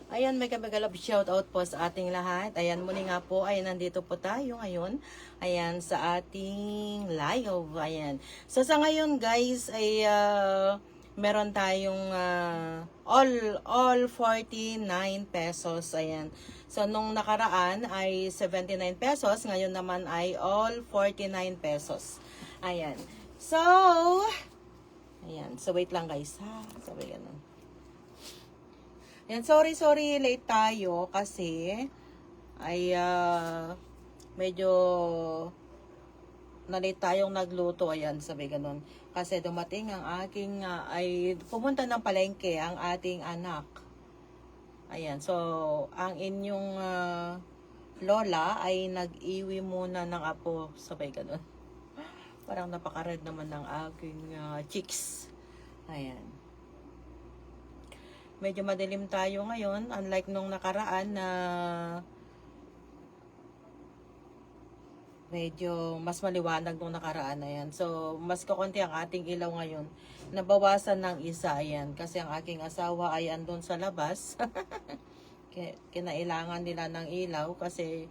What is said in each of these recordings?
Ayan, mega love shoutout po sa ating lahat. Ayan, muli nga po ay nandito po tayo ngayon. Ayan, sa ating live. Ayan. So sa ngayon guys ay meron tayong all 49 pesos. Ayan. So nung nakaraan ay 79 pesos. Ngayon naman ay all 49 pesos. Ayan. So, ayan. So wait lang guys ha. Sabi ganun. Yan, sorry, late tayo kasi ay medyo na late tayong nagluto. Ayan, sabi ganun. Kasi dumating ang aking, ay pumunta ng palengke ang ating anak. Ayan, so ang inyong lola ay nag-iwi muna ng apo. Sabi ganun. Parang napaka-red naman ng aking chicks. Ayan. Medyo madilim tayo ngayon, unlike nung nakaraan na medyo mas maliwanag nung nakaraan na yan. So, mas kakunti ang ating ilaw ngayon. Nabawasan ng isa, ayan. Kasi ang aking asawa ay andun sa labas. Kinailangan nila ng ilaw kasi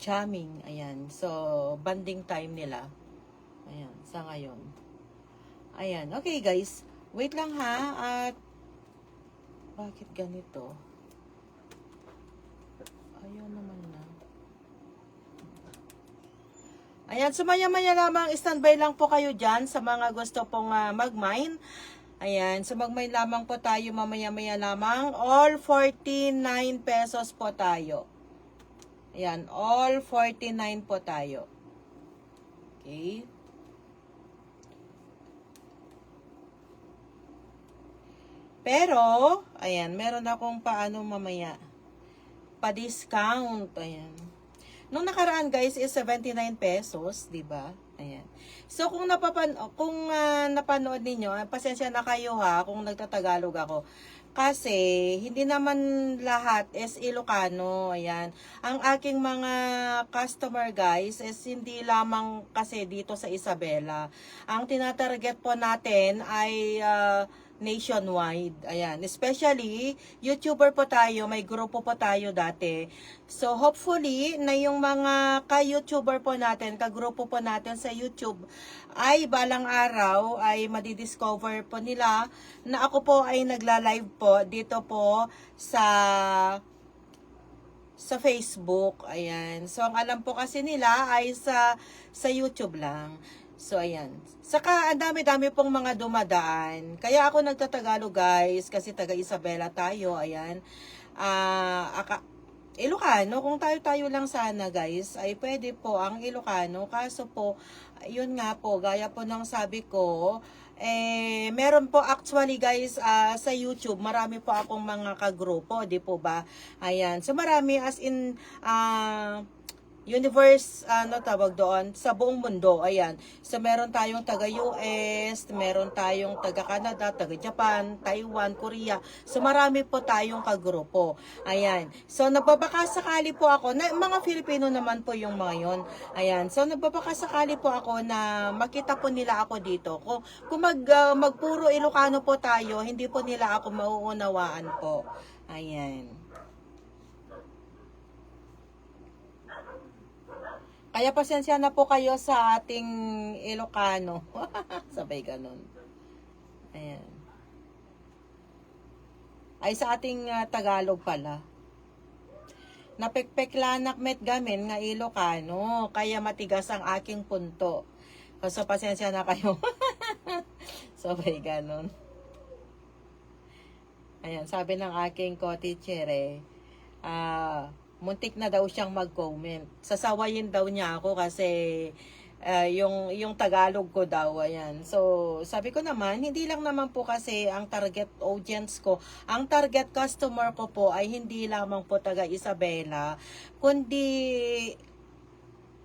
jamming, ayan. So, banding time nila. Ayan, sa ngayon. Ayan, okay guys. Wait lang ha, at bakit ganito? Ayaw naman na. Ayan, so maya-maya lamang, standby lang po kayo dyan sa mga gusto pong mag-mine. Ayan, so mag-mine lamang po tayo mamaya-maya lamang. All 49 pesos po tayo. Ayan, all 49 po tayo. Okay. Pero, ayan, meron akong paano mamaya. Pa-discount, ayan. Nung nakaraan guys is 79 pesos, 'di ba? Ayan. So kung napanood ninyo, pasensya na kayo ha kung nagtatagalog ako. Kasi hindi naman lahat is Ilocano, ayan. Ang aking mga customer guys is hindi lamang kasi dito sa Isabela. Ang tinatarget po natin ay nationwide. Ayan. Especially, YouTuber po tayo, may grupo po tayo dati. So, hopefully, na yung mga ka-YouTuber po natin, ka-grupo po natin sa YouTube, ay balang araw, ay madidiscover po nila na ako po ay nagla-live po dito po sa Facebook. Ayan. So, ang alam po kasi nila ay sa YouTube lang. So, ayan. Saka, ang dami-dami pong mga dumadaan. Kaya ako nagtatagalog, guys, kasi taga Isabela tayo, ayan. Ilocano, kung tayo lang sana, guys, ay pwede po ang Ilocano. Kaso po, yun nga po, gaya po ng sabi ko, meron po actually, guys, sa YouTube, marami po akong mga kagrupo, di po ba? Ayan. So, marami as in, universe, tawag doon, sa buong mundo, ayan. So, meron tayong taga-US, meron tayong taga-Canada, taga-Japan, Taiwan, Korea. So, marami po tayong kagrupo. Ayan. So, nagbabakasakali po ako, mga Filipino naman po yung mga yon. Ayan. So, nagbabakasakali po ako na makita po nila ako dito. Kung magpuro Ilocano po tayo, hindi po nila ako mauunawaan po. Ayan. Kaya pasensya na po kayo sa ating Ilocano. Sabay ganun. Ayan. Ay sa ating Tagalog pala. Napekpeklanak met gamin nga Ilocano. Kaya matigas ang aking punto. So pasensya na kayo. Sabay ganun. Ayan, sabi ng aking co-teacher muntik na daw siyang mag-comment. Sasawayin daw niya ako kasi yung Tagalog ko daw, ayan. So, sabi ko naman, hindi lang naman po kasi ang target audience ko, ang target customer ko po ay hindi lamang po taga Isabela, kundi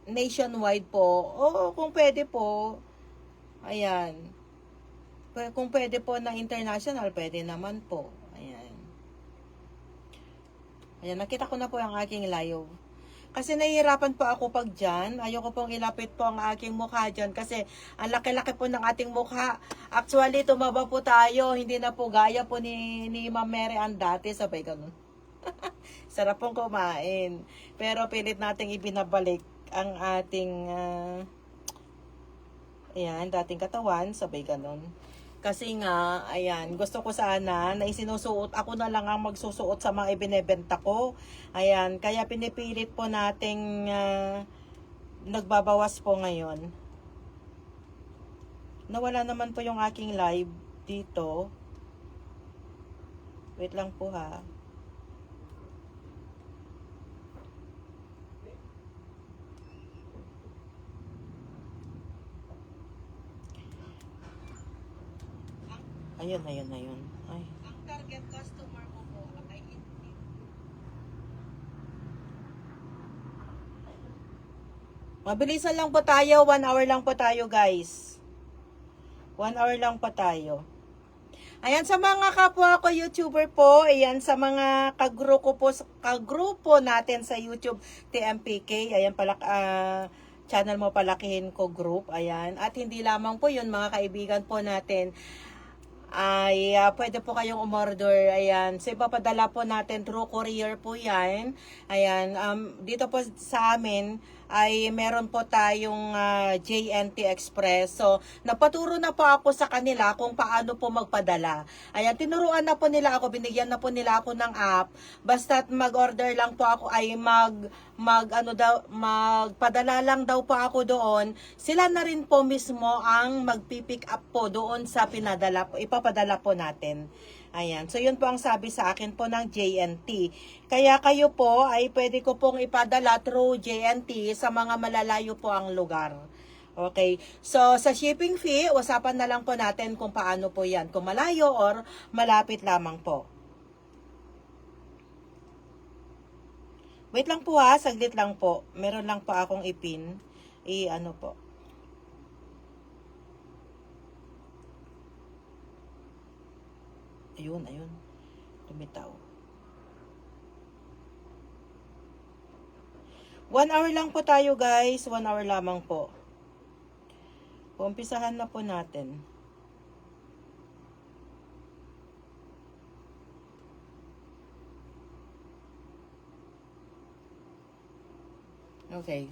nationwide po. O kung pwede po, ayan. Kung pwede po na international, pwede naman po. Ayan. Ayan, nakita ko na po ang aking live. Kasi nahihirapan po ako pag dyan. Ayoko pong ilapit po ang aking mukha dyan kasi ang laki-laki po ng ating mukha. Actually, tumaba po tayo. Hindi na po gaya po ni Ma'am Mary Ann dati. Sabay ganun. Sarap pong kumain. Pero pilit nating ibinabalik ang ating ayan, dating katawan, sabay ganun. Kasi nga, ayan, gusto ko sana na isinusuot, ako na lang ang magsusuot sa mga ibinebenta ko. Ayan, kaya pinipilit po nating nagbabawas po ngayon. Nawala naman po yung aking live dito. Wait lang po ha. Ayun. Ay. Ang target customer mo po ay mabilisan lang po tayo. 1 hour lang po tayo, guys. 1 hour lang po tayo. Ayan, sa mga kapwa ko YouTuber po, ayan, sa mga kagrupo natin sa YouTube, TMPK, ayan pala, channel mo Palakihin Ko Group, ayan. At hindi lamang po yun, mga kaibigan po natin, ay pwede po kayong umorder, ayan. So, ipapadala po natin through courier po yan. Ayan, dito po sa amin, ay meron po tayong JNT Express. So, napaturo na po ako sa kanila kung paano po magpadala. Ayan, tinuruan na po nila ako, binigyan na po nila ako ng app. Basta't mag-order lang po ako, ay magpadala lang daw po ako doon. Sila na rin po mismo ang magpipick up po doon sa ipapadala po natin. Ayan. So, yun po ang sabi sa akin po ng JNT. Kaya kayo po ay pwede ko pong ipadala through JNT sa mga malalayo po ang lugar. Okay. So, sa shipping fee, usapan na lang po natin kung paano po yan. Kung malayo or malapit lamang po. Wait lang po ha, saglit lang po. Meron lang po akong ipin. Ano po. Ayun. Lumitaw. 1 hour lang po tayo, guys. 1 hour lamang po. Umpisahan na po natin. Okay.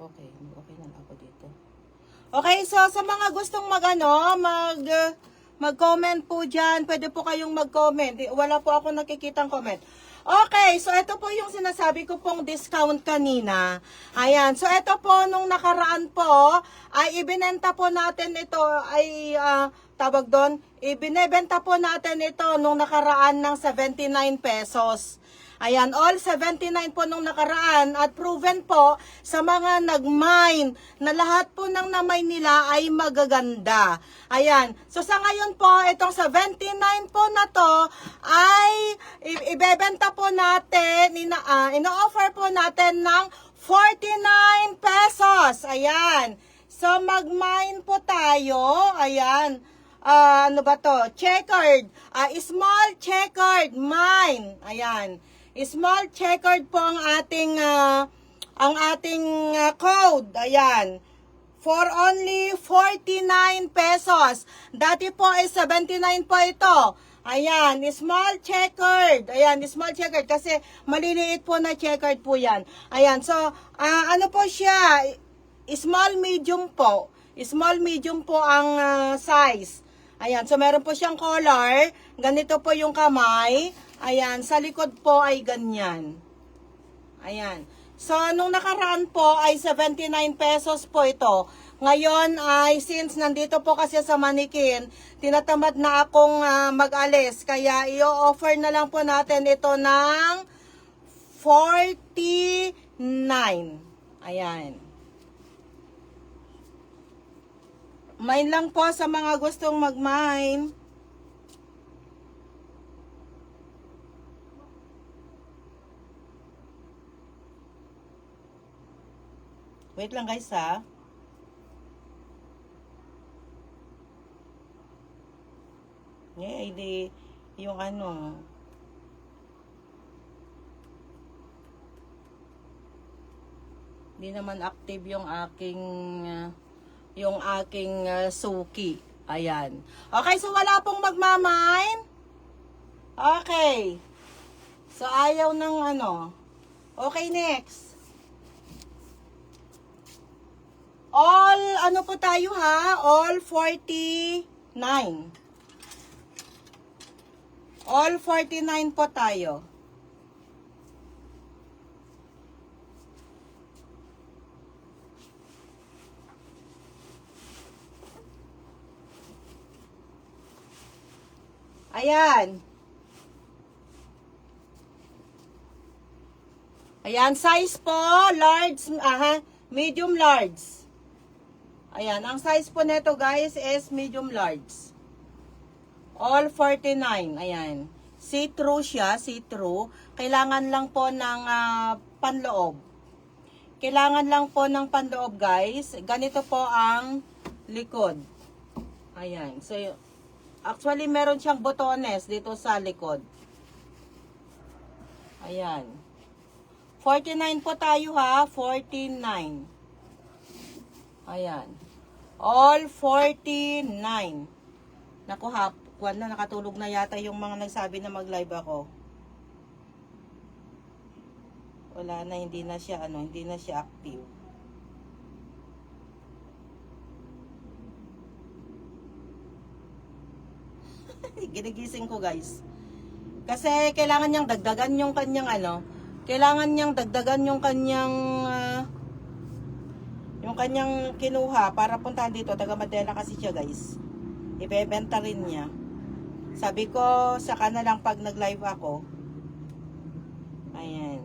Okay na ako dito. Okay, so sa mga gustong mag-comment po dyan, pwede po kayong mag-comment. Wala po ako nakikitang comment. Okay, so ito po yung sinasabi ko pong discount kanina. Ayan, so ito po nung nakaraan po, ay ibinenta po natin ito, ay tawag doon, ibinebenta po natin ito nung nakaraan ng 79 pesos. Ayan, all 79 po nung nakaraan at proven po sa mga nag-mine na lahat po ng na-mine nila ay magaganda. Ayan, so sa ngayon po, itong 79 po na to ay ibebenta po natin, ino-offer po natin ng 49 pesos. Ayan, so mag-mine po tayo. Ayan. Ano ba to? Checkered. Small checkered mine. Ayan. Small checkered po ang ating code. Ayan. For only 49 pesos. Dati po ay 79 po ito. Ayan, small checkered. Ayan, small checkered kasi maliliit po na checkered po yan. Ayan, so ano po siya? Small medium po. Small medium po ang size. Ayan, so meron po siyang collar. Ganito po yung kamay. Ayan, sa likod po ay ganyan. Ayan. So, nung nakaraan po ay 79 pesos po ito. Ngayon ay since nandito po kasi sa Manikin, tinatamad na akong mag-alis. Kaya i-offer na lang po natin ito ng 49. Ayan. Mine lang po sa mga gustong mag-mine. Wait lang guys ha. Hindi yung hindi naman active yung aking yung aking suki. Ayan. Okay, so wala pong magmamine. Okay. So, ayaw ng ano. Okay, next. All, ano po tayo ha? All 49. All 49 po tayo. Ayan. Ayan, size po, large, medium large. Ayan, ang size po nito guys is medium large. All 49, ayan. See-through siya, see-through. Kailangan lang po ng panloob. Kailangan lang po ng panloob guys. Ganito po ang likod. Ayan, so actually meron siyang botones dito sa likod. Ayan. 49 po tayo ha, 49. Ayan. All 49. Naku, hapon na, nakatulog na yata yung mga nagsabi na mag-live ako. Wala na, hindi na siya, hindi na siya active. Ginigising ko guys. Kasi kailangan niyang dagdagan yung kanyang kailangan niyang dagdagan yung kanyang kinuha para puntahan dito. Taga Madela kasi siya guys. Ibebenta rin niya. Sabi ko, saka na lang pag nag-live ako. Ayan.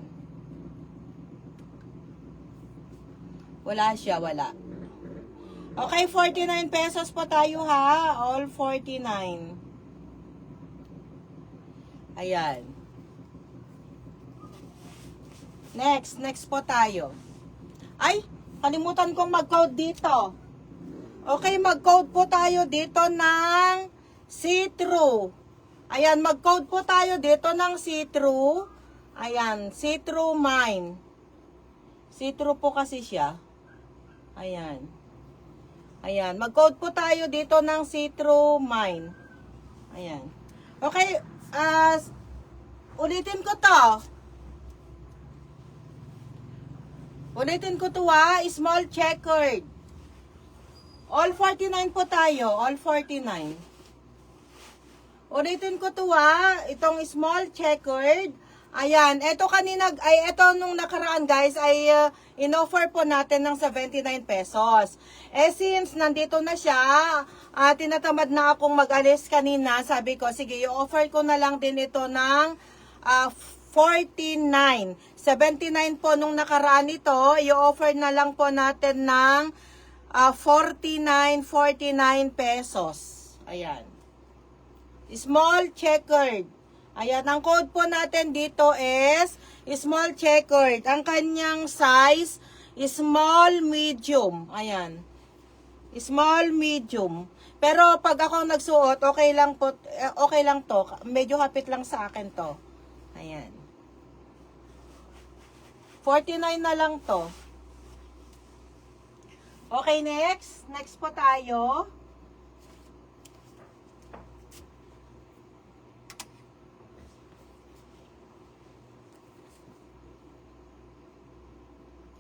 Wala siya, wala. Okay, 49 pesos po tayo ha. All 49. Ayan. Next po tayo. Ay, kalimutan kong mag-code dito. Okay, mag-code po tayo dito ng see-through. Ayan, mag-code po tayo dito ng see-through. Ayan, see-through mine. See-through po kasi siya. Ayan. Ayan, mag-code po tayo dito ng see-through mine. Ayan. Okay, ulitin ko to. Ulitin ko to ha, small checkered. All 49 po tayo, all 49. Ulitin ko to ha, itong small checkered. Ayan, ito nung nakaraan guys ay in-offer po natin ng 79 pesos. Since nandito na siya, tinatamad na akong mag-alis kanina, sabi ko, sige, i-offer ko na lang din ito ng 49. 79 po nung nakaraan ito, i-offer na lang po natin ng 49 pesos. Ayan. Small checkered. Ayan, ang code po natin dito is small checkered. Ang kanyang size, small medium. Ayan. Small medium. Pero pag ako nagsuot, okay lang po, okay lang to. Medyo hapit lang sa akin to. Ayan. 49 na lang to. Okay, next. Next po tayo.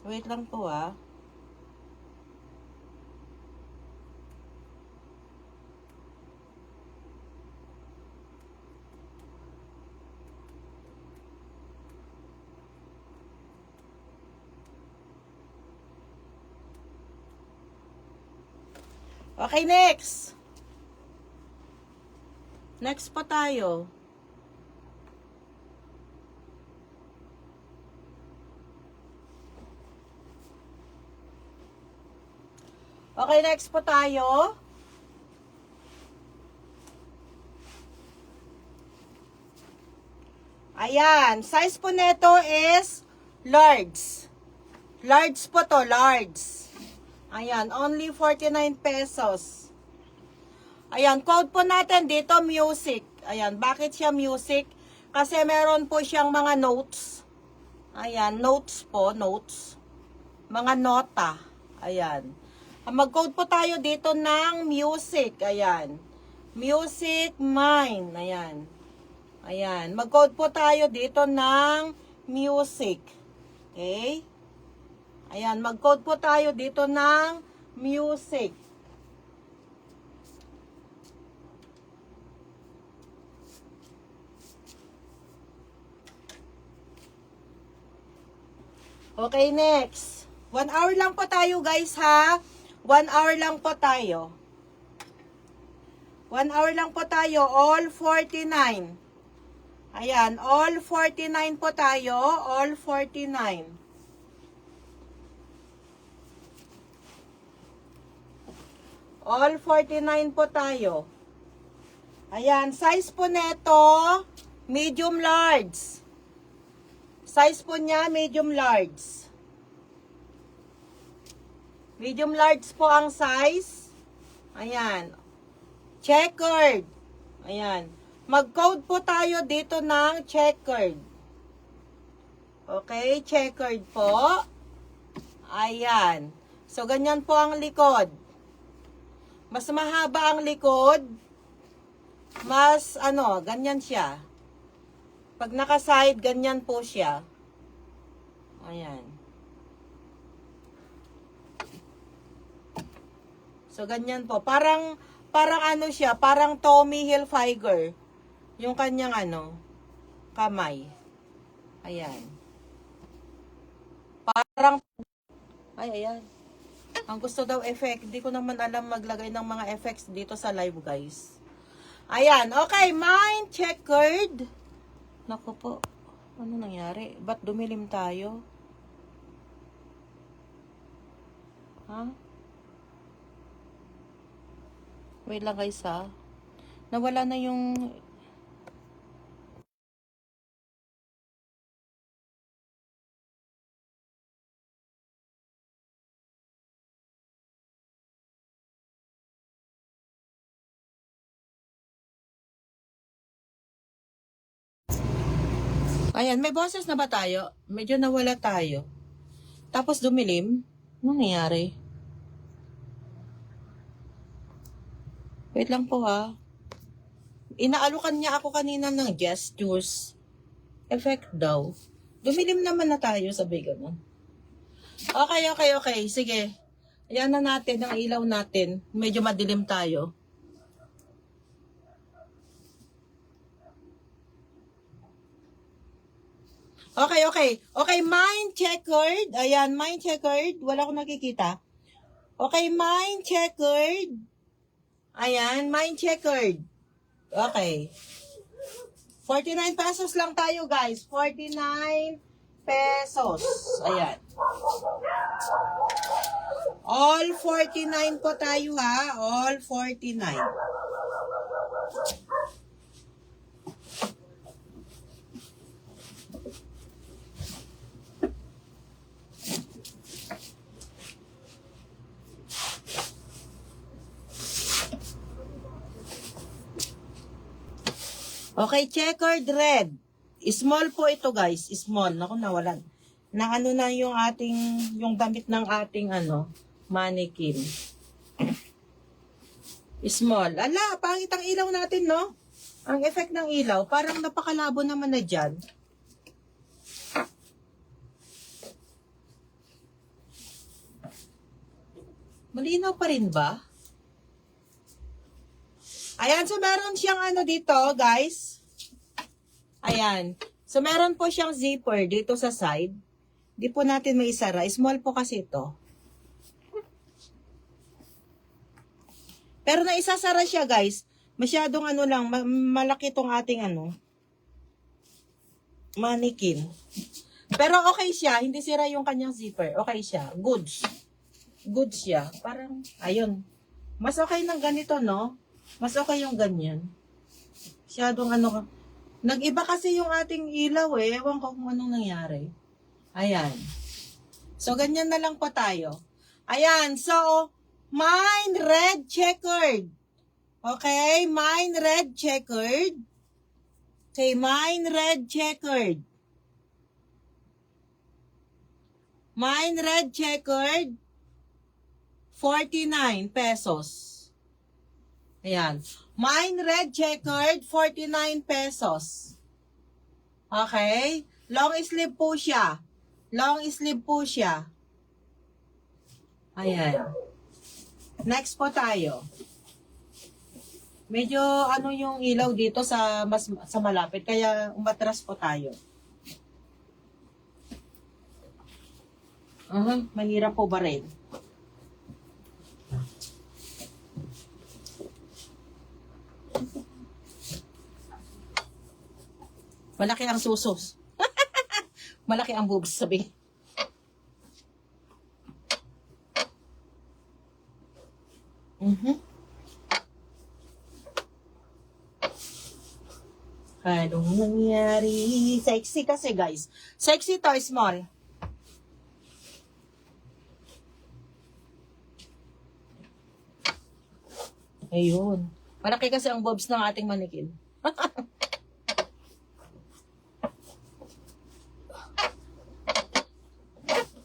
Wait lang po ah. Okay, next. Next pa tayo. Okay, next po tayo. Ayan, size po nito is large. Large po to, large. Ayan, only 49 pesos. Ayan, code po natin dito, music. Ayan, bakit siya music? Kasi meron po siyang mga notes. Ayan, notes po, notes. Mga nota. Ayan. Mag-code po tayo dito ng music. Ayan. Music mine. Ayan. Ayan. Mag-code po tayo dito ng music. Okay? Ayan. Mag-code po tayo dito ng music. Okay, next. 1 hour lang po tayo, guys, ha? 1 hour lang po tayo. 1 hour lang po tayo. All 49. Ayan. All 49 po tayo. All 49. All 49 po tayo. Ayan. Size po neto, medium large. Size po niya, medium large. Medium large po ang size. Ayan. Checkered. Ayan. Mag-code po tayo dito ng checkered. Okay, checkered po. Ayan. So, ganyan po ang likod. Mas mahaba ang likod. Mas, ganyan siya. Pag naka-side, ganyan po siya. Ayan. So, ganyan po. Parang siya, parang Tommy Hilfiger. Yung kanyang kamay. Ayan. Parang, ayan. Ang gusto daw effect. Hindi ko naman alam maglagay ng mga effects dito sa live, guys. Ayan. Okay, mine checkered. Naku po. Ano nangyari? Ba't dumilim tayo? Ha? Wait lang, guys, ha? Nawala na yung... Ayan, may boses na ba tayo? Medyo nawala tayo. Tapos dumilim. Ano nangyari? Wait lang po, ha? Inaalukan niya ako kanina ng gestures. Effect daw. Dumilim naman na tayo, sabi ganun. Okay. Sige. Ayan na natin ang ilaw natin. Medyo madilim tayo. Okay, mine checkered. Ayan, mine checkered. Wala akong nakikita. Okay, mine checkered. Ayan, mine checkered. Okay. 49 pesos lang tayo, guys. 49 pesos. Ayan. All 49 po tayo, ha? All 49. Okay, checkered red. Small po ito, guys. Small. Naku, nawalan. Na na yung damit ng ating mannequin. Small. Ala, pangit ang ilaw natin, no? Ang effect ng ilaw, parang napakalabo naman na dyan. Malinaw pa rin ba? Ayan, so meron siyang dito, guys. Ayan. So meron po siyang zipper dito sa side. Di po natin may isara. Small po kasi ito. Pero naisasara siya, guys. Masyadong lang, malaki tong ating mannequin. Pero okay siya, hindi sira yung kanyang zipper. Okay siya, goods. Goods siya. Parang, ayun. Mas okay ng ganito, no? Mas okay yung ganyan. Masyadong nag-iba kasi yung ating ilaw eh. Ewan ko kung anong nangyari. Ayan. So, ganyan na lang po tayo. Ayan. So, mine red checkered. Okay? Mine red checkered. Okay, mine red checkered. Mine red checkered. 49 pesos. Ayan. Mine red checkered, 49 pesos. Okay? Long sleeve po siya. Long sleeve po siya. Ayan. Next po tayo. Medyo ano yung ilaw dito sa malapit, kaya umatras po tayo. Mahirap po ba rin? Malaki ang susos. Malaki ang boobs, sabi. Anong nangyari? Sexy kasi, guys. Sexy to, small. Ayun. Malaki kasi ang bobs ng ating manikin.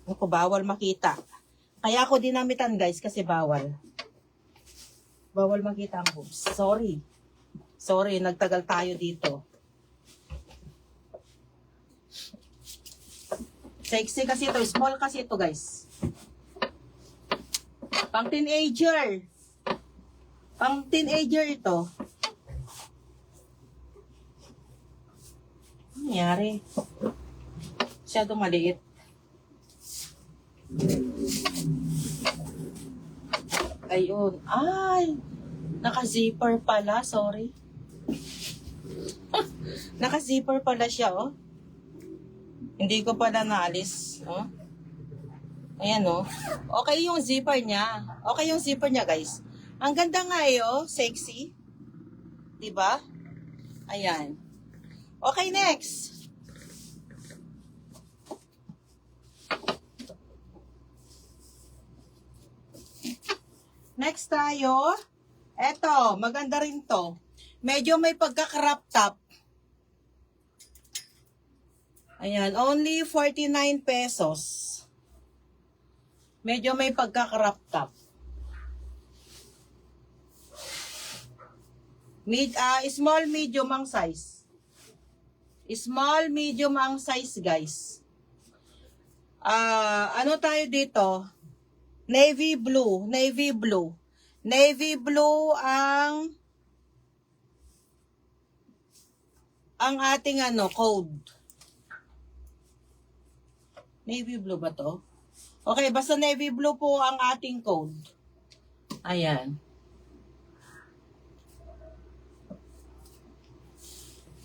Ako, bawal makita. Kaya ako dinamitan, guys, kasi bawal. Bawal makita ang boobs. Sorry. Sorry, nagtagal tayo dito. Sexy kasi ito. Small kasi ito, guys. Pang teenager. Pang teenager ito. Ano nangyari? Masyadong maliit. Ayun. Ay! Naka-zipper pala. Sorry. Naka-zipper pala siya, oh. Hindi ko pala naalis, oh. Ayan, oh. Okay yung zipper niya. Okay yung zipper niya, guys. Ang ganda nga, eh, oh. Sexy. Diba? Ayan. Okay, next. Next tayo. Eto, maganda rin to. Medyo may pagka-crop top. Ayan, only 49 pesos. Medyo may pagka-crop top. Small, medium ang size. Small, medium ang size, guys. Ano tayo dito? Navy blue. Navy blue. Navy blue ang ating code. Navy blue ba to? Okay, basta navy blue po ang ating code. Ayan.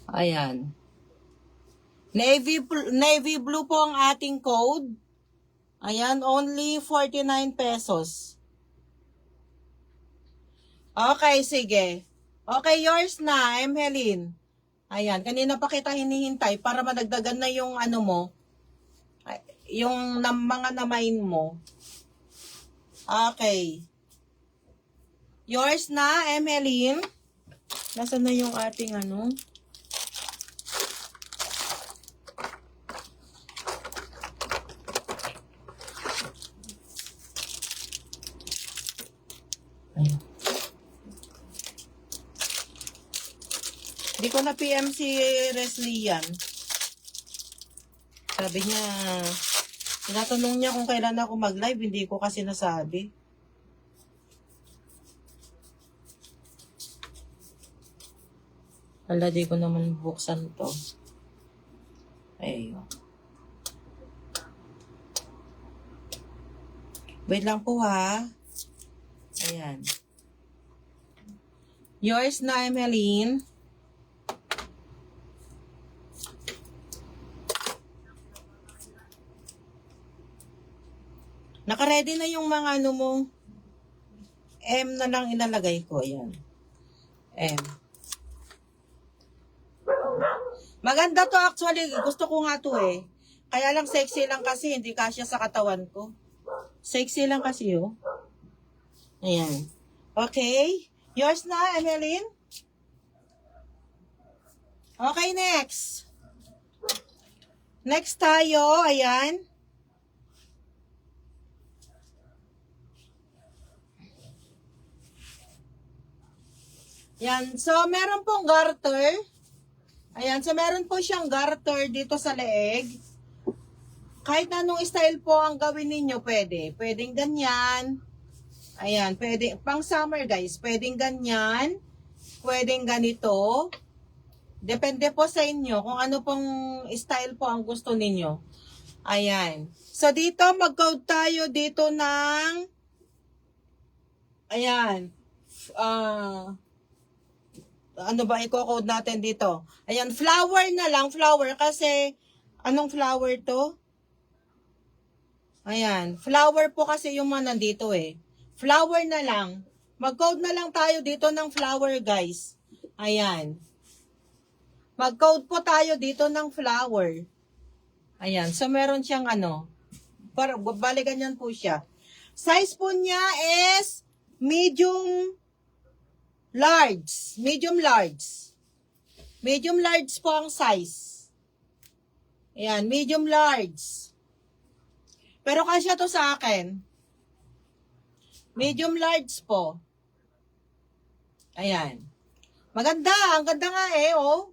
Ayan. Navy blue po ang ating code. Ayan, only 49 pesos. Okay, sige. Okay, yours na, Emeline. Ayan, kanina pa kita hinihintay para madagdagan na yung ano mo. Yung mga namain mo. Okay. Yours na, Emeline. Nasaan na yung ating ano? Hindi ko na PM si Reslian. Sabi niya, tinatanong niya kung kailan ako mag-live, hindi ko kasi nasabi. Hala, di ko naman buksan to. Ayun. Wait lang po, ha. Ayan. Yours na, Emeline. Naka-ready na yung mga ano mo. M na lang ilalagay ko. Ayan. M. Maganda to actually. Gusto ko nga to eh. Kaya lang sexy lang kasi. Hindi kasya sa katawan ko. Sexy lang kasi oh. Ayan. Okay. Yours na, Emeline? Okay, next. Next tayo. Ayan. Yan. So, meron pong garter. Ayan. So, meron po siyang garter dito sa leeg. Kahit anong style po ang gawin ninyo, pwede. Pwedeng ganyan. Ayan. Pwede. Pang summer, guys. Pwedeng ganyan. Pwedeng ganito. Depende po sa inyo kung ano pong style po ang gusto ninyo. Ayan. So, dito, mag-code tayo dito ng, ayan, ano ba i-code natin dito? Ayan, flower na lang, flower, kasi, anong flower to? Ayan, flower po kasi yung mga nandito eh. Flower na lang. Mag-code na lang tayo dito ng flower, guys. Ayan. Mag-code po tayo dito ng flower. Ayan, so meron siyang ano, bali ganyan po siya. Size po niya is medium large. Medium large. Medium large po ang size. Ayan, medium large. Pero kasya to sa akin. Medium large po. Ayan. Maganda, ang ganda nga eh, oh.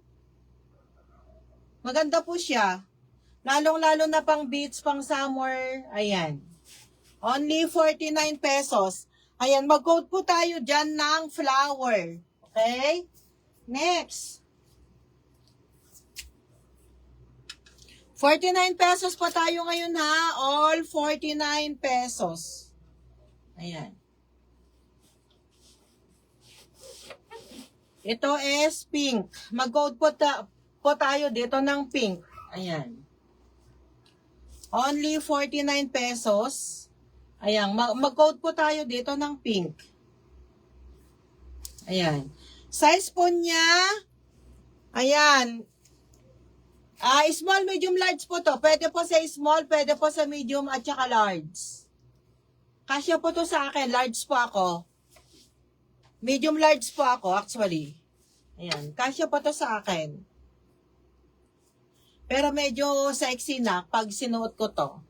Maganda po siya. Lalong-lalo na pang beach, pang summer. Ayan. Only 49 pesos. Ayan, mag-code po tayo dyan ng flower. Okay? Next. 49 pesos pa tayo ngayon ha. All 49 pesos. Ayan. Ito is pink. Mag-code po tayo dito ng pink. Ayan. Only 49 pesos. Ayan. Mag-code po tayo dito ng pink. Ayan. Size po niya. Ayan. Small, medium, large po to. Pwede po sa small, pwede po sa medium at saka large. Kasya po to sa akin. Large po ako. Medium large po ako actually. Ayan. Kasya po to sa akin. Pero medyo sexy na pag sinuot ko to.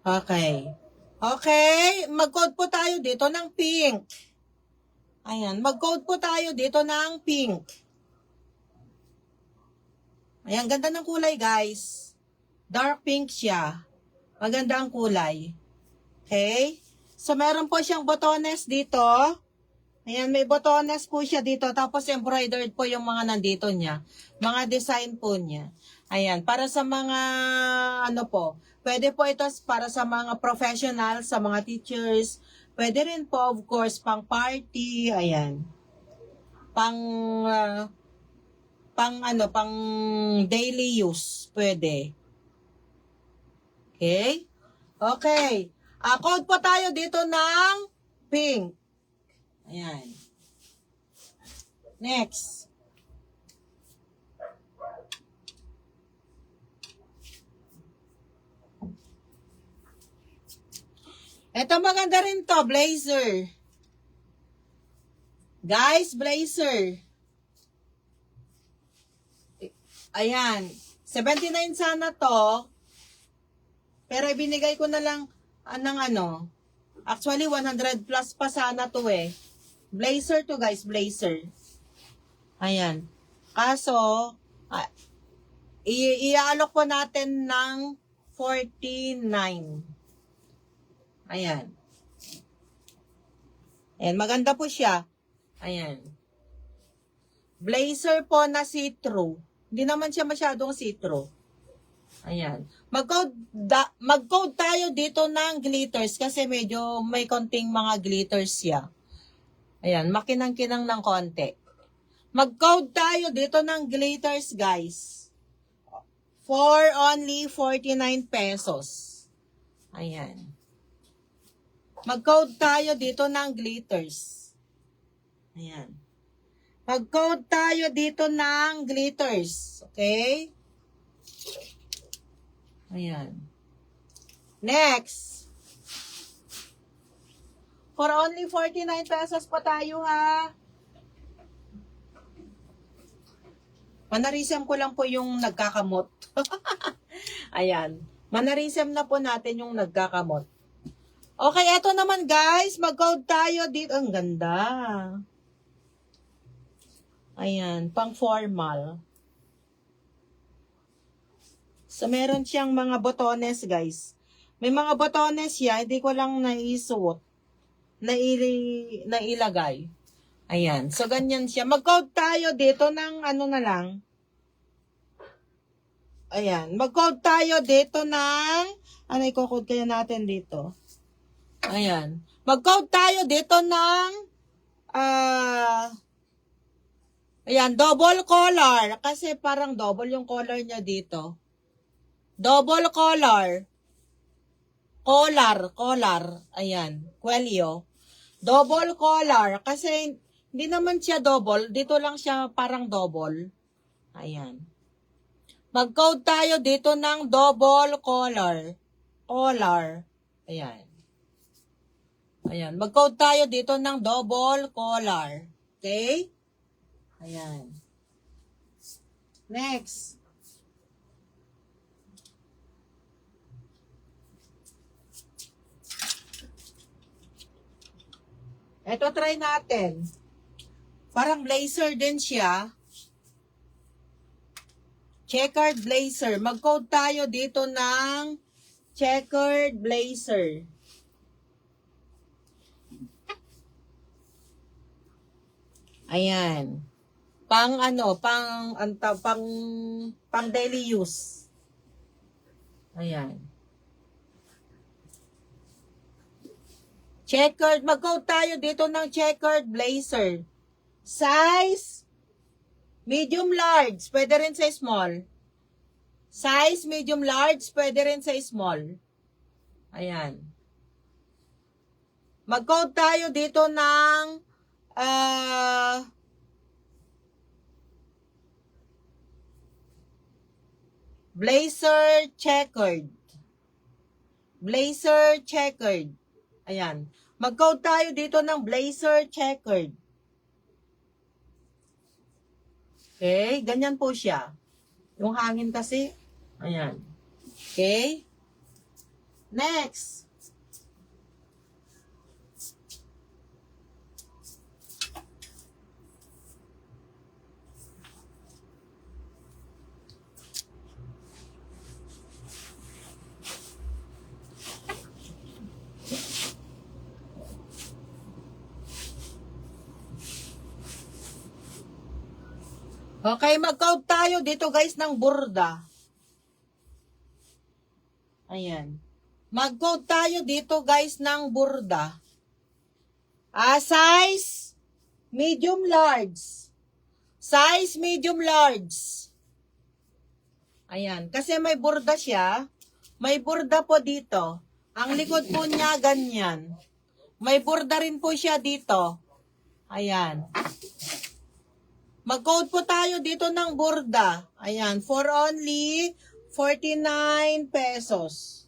Okay. Okay. Mag-code po tayo dito ng pink. Ayan. Mag-code po tayo dito ng pink. Ayan. Ganda ng kulay, guys. Dark pink siya. Maganda ang kulay. Okay. So, meron po siyang botones dito. Ayan. May botones po siya dito. Tapos, embroidered po yung mga nandito niya. Mga design po niya. Ayan. Para sa mga, ano po, pwede po ito para sa mga professional, sa mga teachers. Pwede rin po, of course, pang party. Ayan. Pang daily use. Pwede. Okay? Okay. Code po tayo dito ng pink. Ayan. Next. Ito maganda rin to, blazer. Guys, blazer. Ayan. 79 sana to. Pero ibinigay ko na lang ng ano. Actually, 100 plus pa sana to eh. Blazer to guys, blazer. Ayan. Kaso, i-alok po natin ng 49. Ayan. Ayan, maganda po siya. Ayan. Blazer po na see-through. Hindi naman siya masyadong see-through. Ayan. Mag-code tayo dito ng glitters kasi medyo may konting mga glitters siya. Ayan, makinang-kinang ng konti. Mag-code tayo dito ng glitters, guys. For only 49 pesos. Ayan. Mag-code tayo dito ng glitters. Ayan. Mag-code tayo dito ng glitters. Okay? Ayan. Next. For only 49 pesos pa tayo ha. Manarism ko lang po yung nagkakamot. Ayan. Manarism na po natin yung nagkakamot. Okay, eto naman guys. Mag-code tayo dito. Ang ganda. Ayan, pang formal. So, meron siyang mga botones, guys. May mga botones siya, hindi ko lang naisuot, nailagay. Ayan. So, ganyan siya. Mag-code tayo dito ng ano na lang. Ayan. Mag-code tayo dito ng, ano i-code kaya natin dito? Ayan. Mag-code tayo dito ng, ayan, double collar. Kasi parang double yung collar niya dito. Double collar. Collar. Ayan. Cuello. Double collar. Kasi hindi naman siya double. Dito lang siya parang double. Ayan. Mag-code tayo dito ng double collar. Collar. Ayan. Ayan. Mag-code tayo dito ng double collar. Okay? Ayan. Next. Ito, try natin. Parang blazer din siya. Checkered blazer. Mag-code tayo dito ng checkered blazer. Ayan. Pang daily use. Ayan. Checkered. Mag-code tayo dito ng checkered blazer. Size, medium large. Pwede rin sa small. Size, medium large. Pwede rin sa small. Ayan. Mag-code tayo dito ng blazer checkered. Blazer checkered. Ayan. Mag-code tayo dito ng blazer checkered. Okay? Ganyan po siya. Yung hangin kasi. Ayan. Okay? Next. Okay, mag-code tayo dito guys ng burda. Ayan. Mag-code tayo dito guys ng burda. Size, medium large. Size, medium large. Ayan. Kasi may burda siya. May burda po dito. Ang likod po niya ganyan. May burda rin po siya dito. Ayan. Mag-code po tayo dito ng burda. Ayan, for only 49 pesos.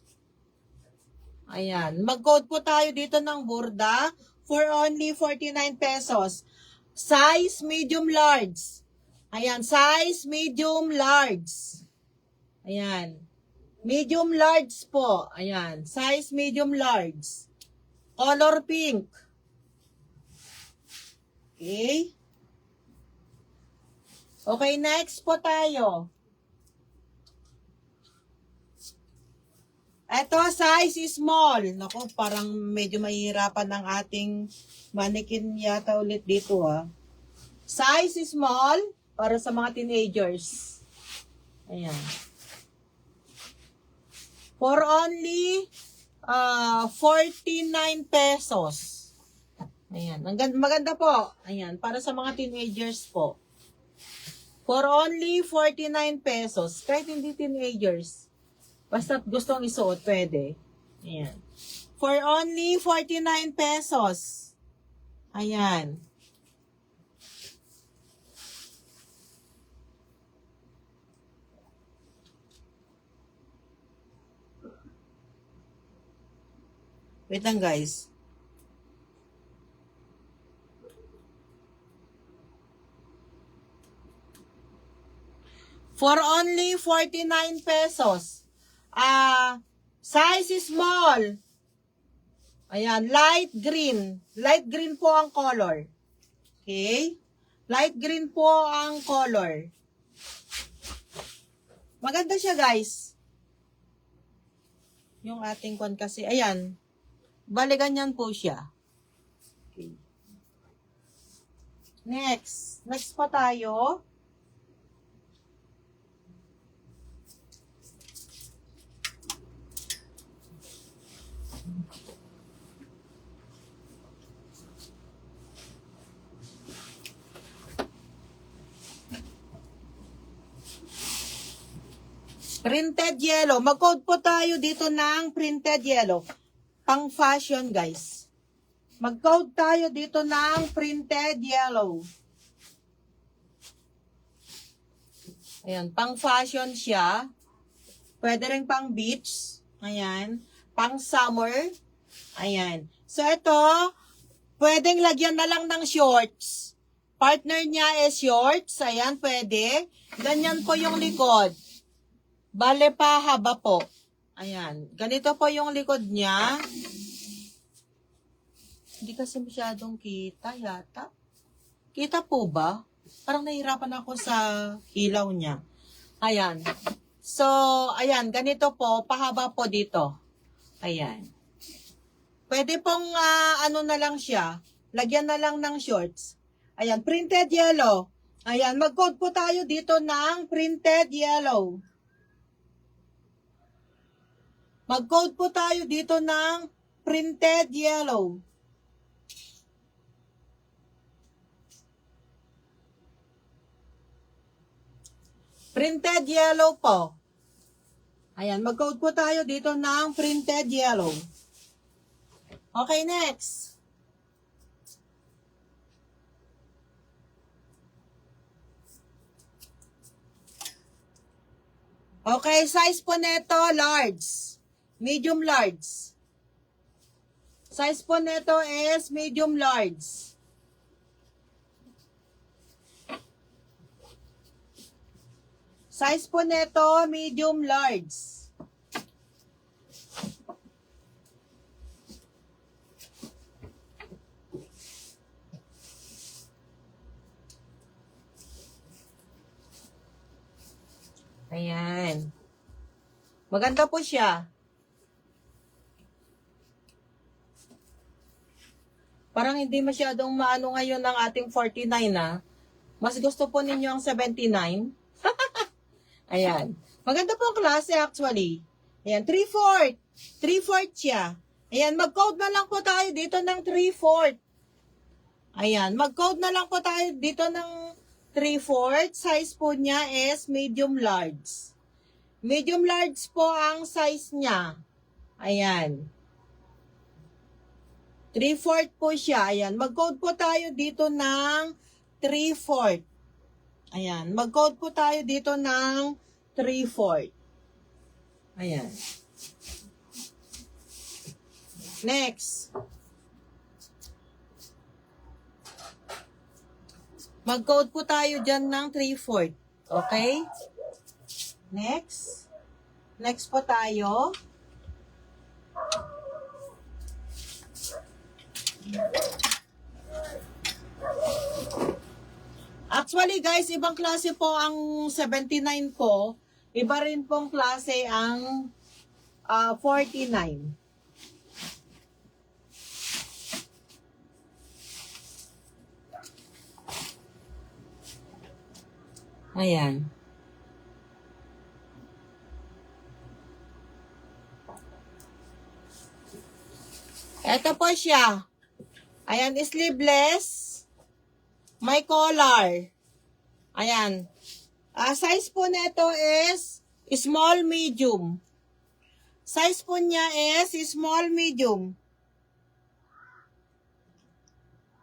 Ayan, mag-code po tayo dito ng burda for only 49 pesos. Size medium large. Ayan, size medium large. Ayan. Medium large po. Ayan, size medium large. Color pink. Okay. Okay, next po tayo. Ito, size small. Naku, parang medyo mahihirapan ng ating mannequin yata ulit dito ha. Size small para sa mga teenagers. Ayan. For only 49 pesos. Ayan. Maganda po. Ayan. Para sa mga teenagers po. For only 49 pesos. Kahit hindi teenagers. Basta gustong isuot, pwede. Ayan. For only 49 pesos. Ayan. Wait lang guys. For only 49 pesos. Size small. Ayan, light green. Light green po ang color. Okay? Light green po ang color. Maganda siya, guys. Yung ating kon kasi, ayan. Bali, ganyan po siya. Okay. Next. Next pa tayo. Printed yellow. Mag-code po tayo dito ng printed yellow. Pang fashion, guys. Mag-code tayo dito ng printed yellow. Ayan, pang fashion siya. Pwede rin pang beach. Ayan. Pang summer. Ayan. So, ito, pwedeng lagyan na lang ng shorts. Partner niya is shorts. Ayan, pwede. Ganyan po yung likod. Bale pa haba po. Ayan. Ganito po yung likod niya. Hindi kasi masyadong kita yata. Kita po ba? Parang nahihirapan ako sa ilaw niya. Ayan. So, ayan. Ganito po. Pahaba po dito. Ayan. Pwede pong ano na lang siya. Lagyan na lang ng shorts. Ayan. Printed yellow. Ayan. Mag-code po tayo dito ng printed yellow. Mag-code po tayo dito ng printed yellow. Printed yellow po. Ayan, mag-code po tayo dito ng printed yellow. Okay, next. Okay, size po neto, large. Medium large. Size po neto is medium large. Size po neto, medium large. Ayan. Maganda po siya. Parang hindi masyadong maano ngayon ng ating 49 na. Mas gusto po ninyo ang 79. Ayan. Maganda po ang klase actually. Ayan, 3/4. 3/4 siya. Ayan, mag-code na lang po tayo dito ng 3/4. Ayan, mag-code na lang po tayo dito ng 3/4. Size po niya is medium large. Medium large po ang size niya. Ayan. 3/4 po siya. Ayan. Mag-code po tayo dito ng 3/4. Ayan. Mag-code po tayo dito ng 3/4. Ayan. Next. Mag-code po tayo dyan ng 3/4. Okay? Next. Next po tayo. Actually guys, ibang klase po ang 79 po. Iba rin pong klase ang 49. Ayan. Ito po siya. Ayan, sleeveless. May collar. Ayan. Size po nito is small, medium. Size po niya is small, medium.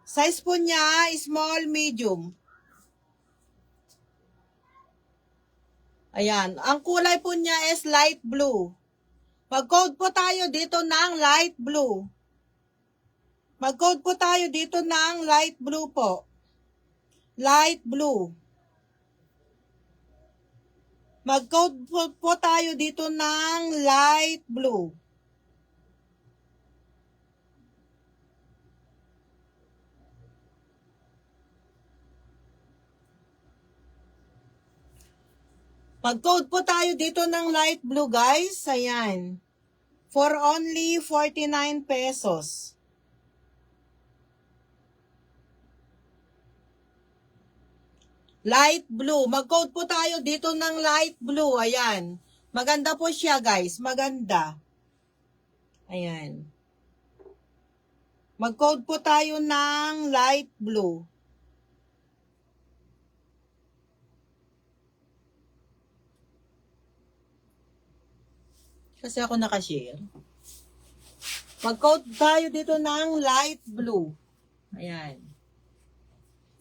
Size po niya small, medium. Ayan. Ang kulay po niya is light blue. Mag-code po tayo dito ng light blue. Mag-code po tayo dito ng light blue po. Light blue. Mag-code po tayo dito ng light blue. Mag-code po tayo dito ng light blue, guys. Ayan. For only 49 pesos. Light blue. Mag-code po tayo dito ng light blue. Ayan. Maganda po siya, guys. Maganda. Ayan. Mag-code po tayo ng light blue. Kasi ako nakashare. Mag-code tayo dito ng light blue. Ayan.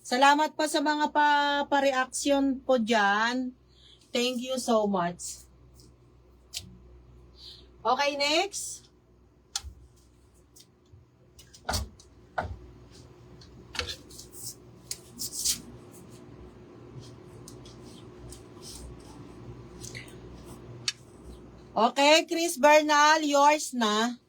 Salamat pa sa mga pa-reaction po dyan. Thank you so much. Okay, next. Okay, Chris Bernal, yours na.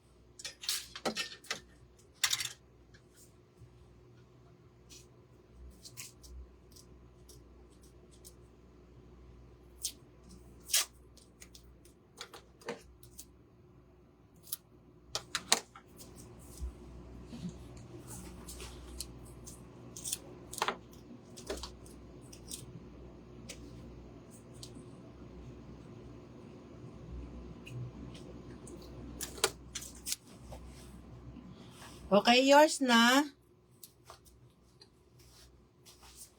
Okay, yours na.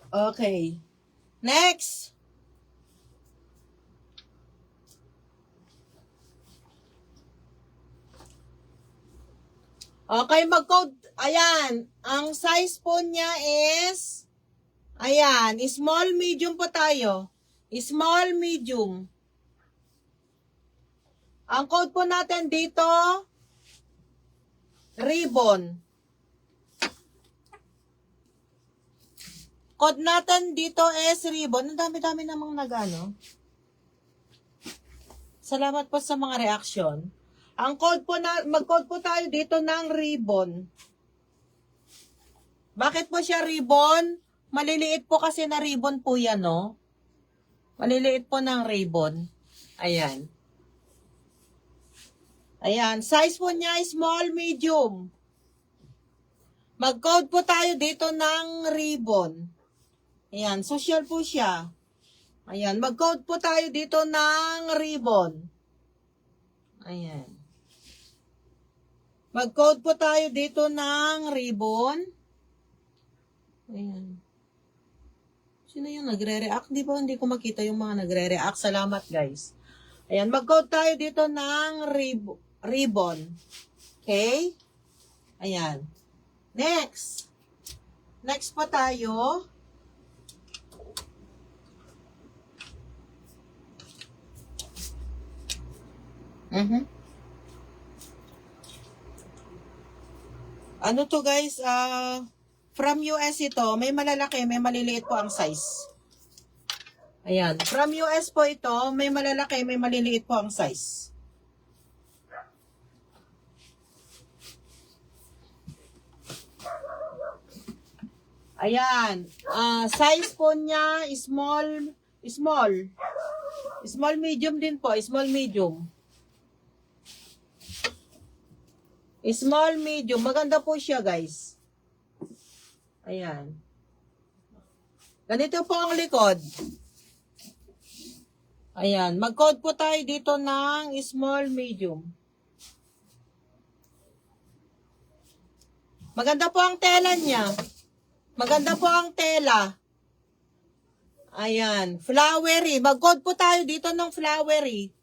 Okay. Next. Okay, mag-code. Ayan. Ang size po niya is, ayan, small, medium po tayo. Small, medium. Ang code po natin dito, ribbon. Code natin dito is ribbon. Ang dami-dami namang nagano. Salamat po sa mga reaction. Ang code po na, mag-code po tayo dito ng ribbon. Bakit po siya ribbon? Maliliit po kasi na ribbon po yan, no? Maliliit po ng ribbon. Ayan. Ayan. Size po niya small, medium. Mag-code po tayo dito ng ribbon. Ayan. Social po siya. Ayan. Mag-code po tayo dito ng ribbon. Ayan. Mag-code po tayo dito ng ribbon. Ayan. Sino yung nagre-react? Di ba? Hindi ko makita yung mga nagre-react. Salamat, guys. Ayan. Mag-code tayo dito ng ribbon. Okay? Ayan. Next. Next pa tayo. Ano to, guys? From US ito. May malalaki, may maliliit po ang size. Ayan. From US po ito. May malalaki, may maliliit po ang size. Ayan. Size po niya, small, medium din po. Small, medium. Small, medium. Maganda po siya, guys. Ayan. Ganito po ang likod. Ayan. Mag-code po tayo dito ng small, medium. Maganda po ang tela niya. Maganda po ang tela. Ayan. Flowery. Mag-code po tayo dito ng flowery.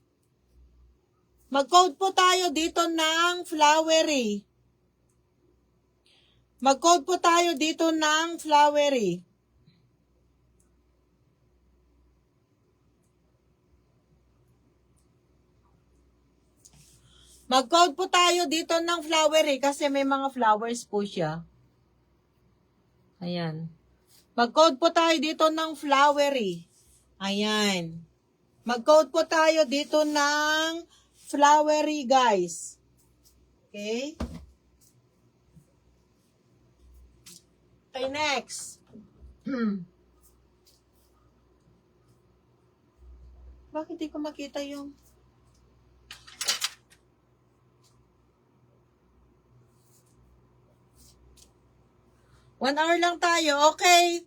Mag-code po tayo dito ng flowery. Mag-code po tayo dito ng flowery. Mag-code po tayo dito ng flowery kasi may mga flowers po siya. Ayan. Mag-code po tayo dito ng flowery. Ayan. Mag-code po tayo dito ng flowery, guys. Okay? Okay, next. Bakit di ko makita yung... 1 hour lang tayo. Okay.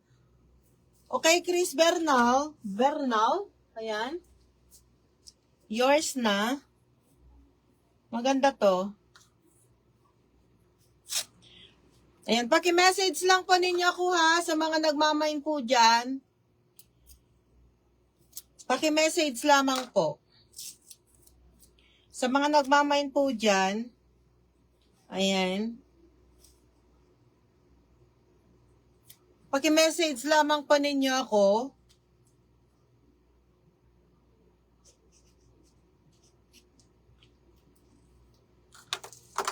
Okay, Chris Bernal. Bernal. Ayan. Yours na. Maganda to. Ayan, paki-message lang po ninyo ako ha, sa mga nagmamain po dyan. Paki-message lamang po. Sa mga nagmamain po dyan. Ayan. Paki-message lamang po ninyo ako.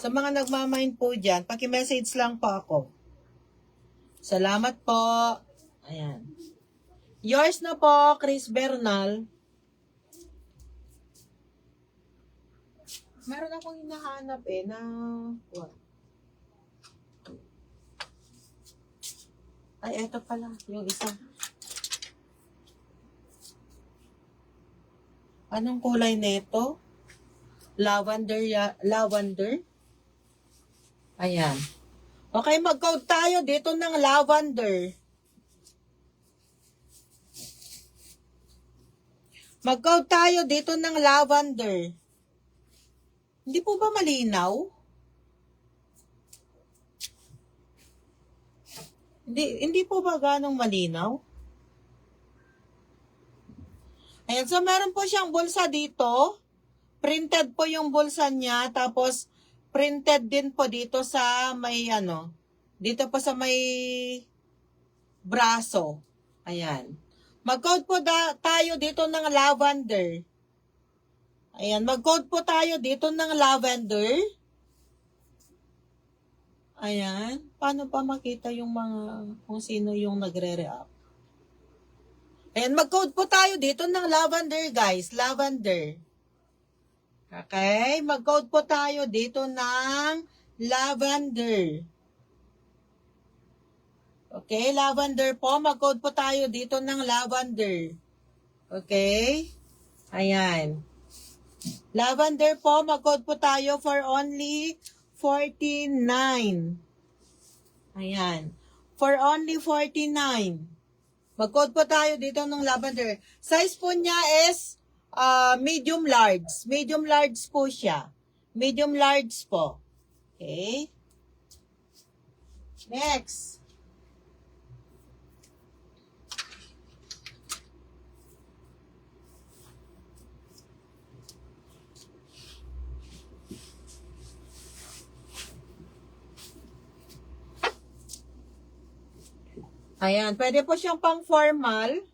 Sa mga nagmamain po dyan, paki-message lang po ako. Salamat po. Ayan. Yours na po, Chris Bernal. Meron akong hinahanap na... What? Ay, eto pala. Yung isa. Anong kulay nito? Lavender. Lavender? Ayan. Okay, mag-code tayo dito ng lavender. Mag-code tayo dito ng lavender. Hindi po ba malinaw? Hindi po ba ganong malinaw? Ayan, so meron po siyang bulsa dito. Printed po yung bulsa niya, tapos printed din po dito sa may dito po sa may braso. Ayan. Mag-code po tayo dito ng lavender. Ayan, mag-code po tayo dito ng lavender. Ayan. Paano pa makita yung kung sino yung nagre-react? Ayan, mag-code po tayo dito ng lavender, guys. Lavender. Okay, mag-code po tayo dito ng lavender. Okay, lavender po. Mag-code po tayo dito ng lavender. Okay? Ayan. Lavender po, mag-code po tayo for only 49. Ayan. For only 49. Mag-code po tayo dito ng lavender. Size po niya is medium large. Medium large po siya. Medium large po. Okay. Next. Ayan. Pwede po siyang pang formal.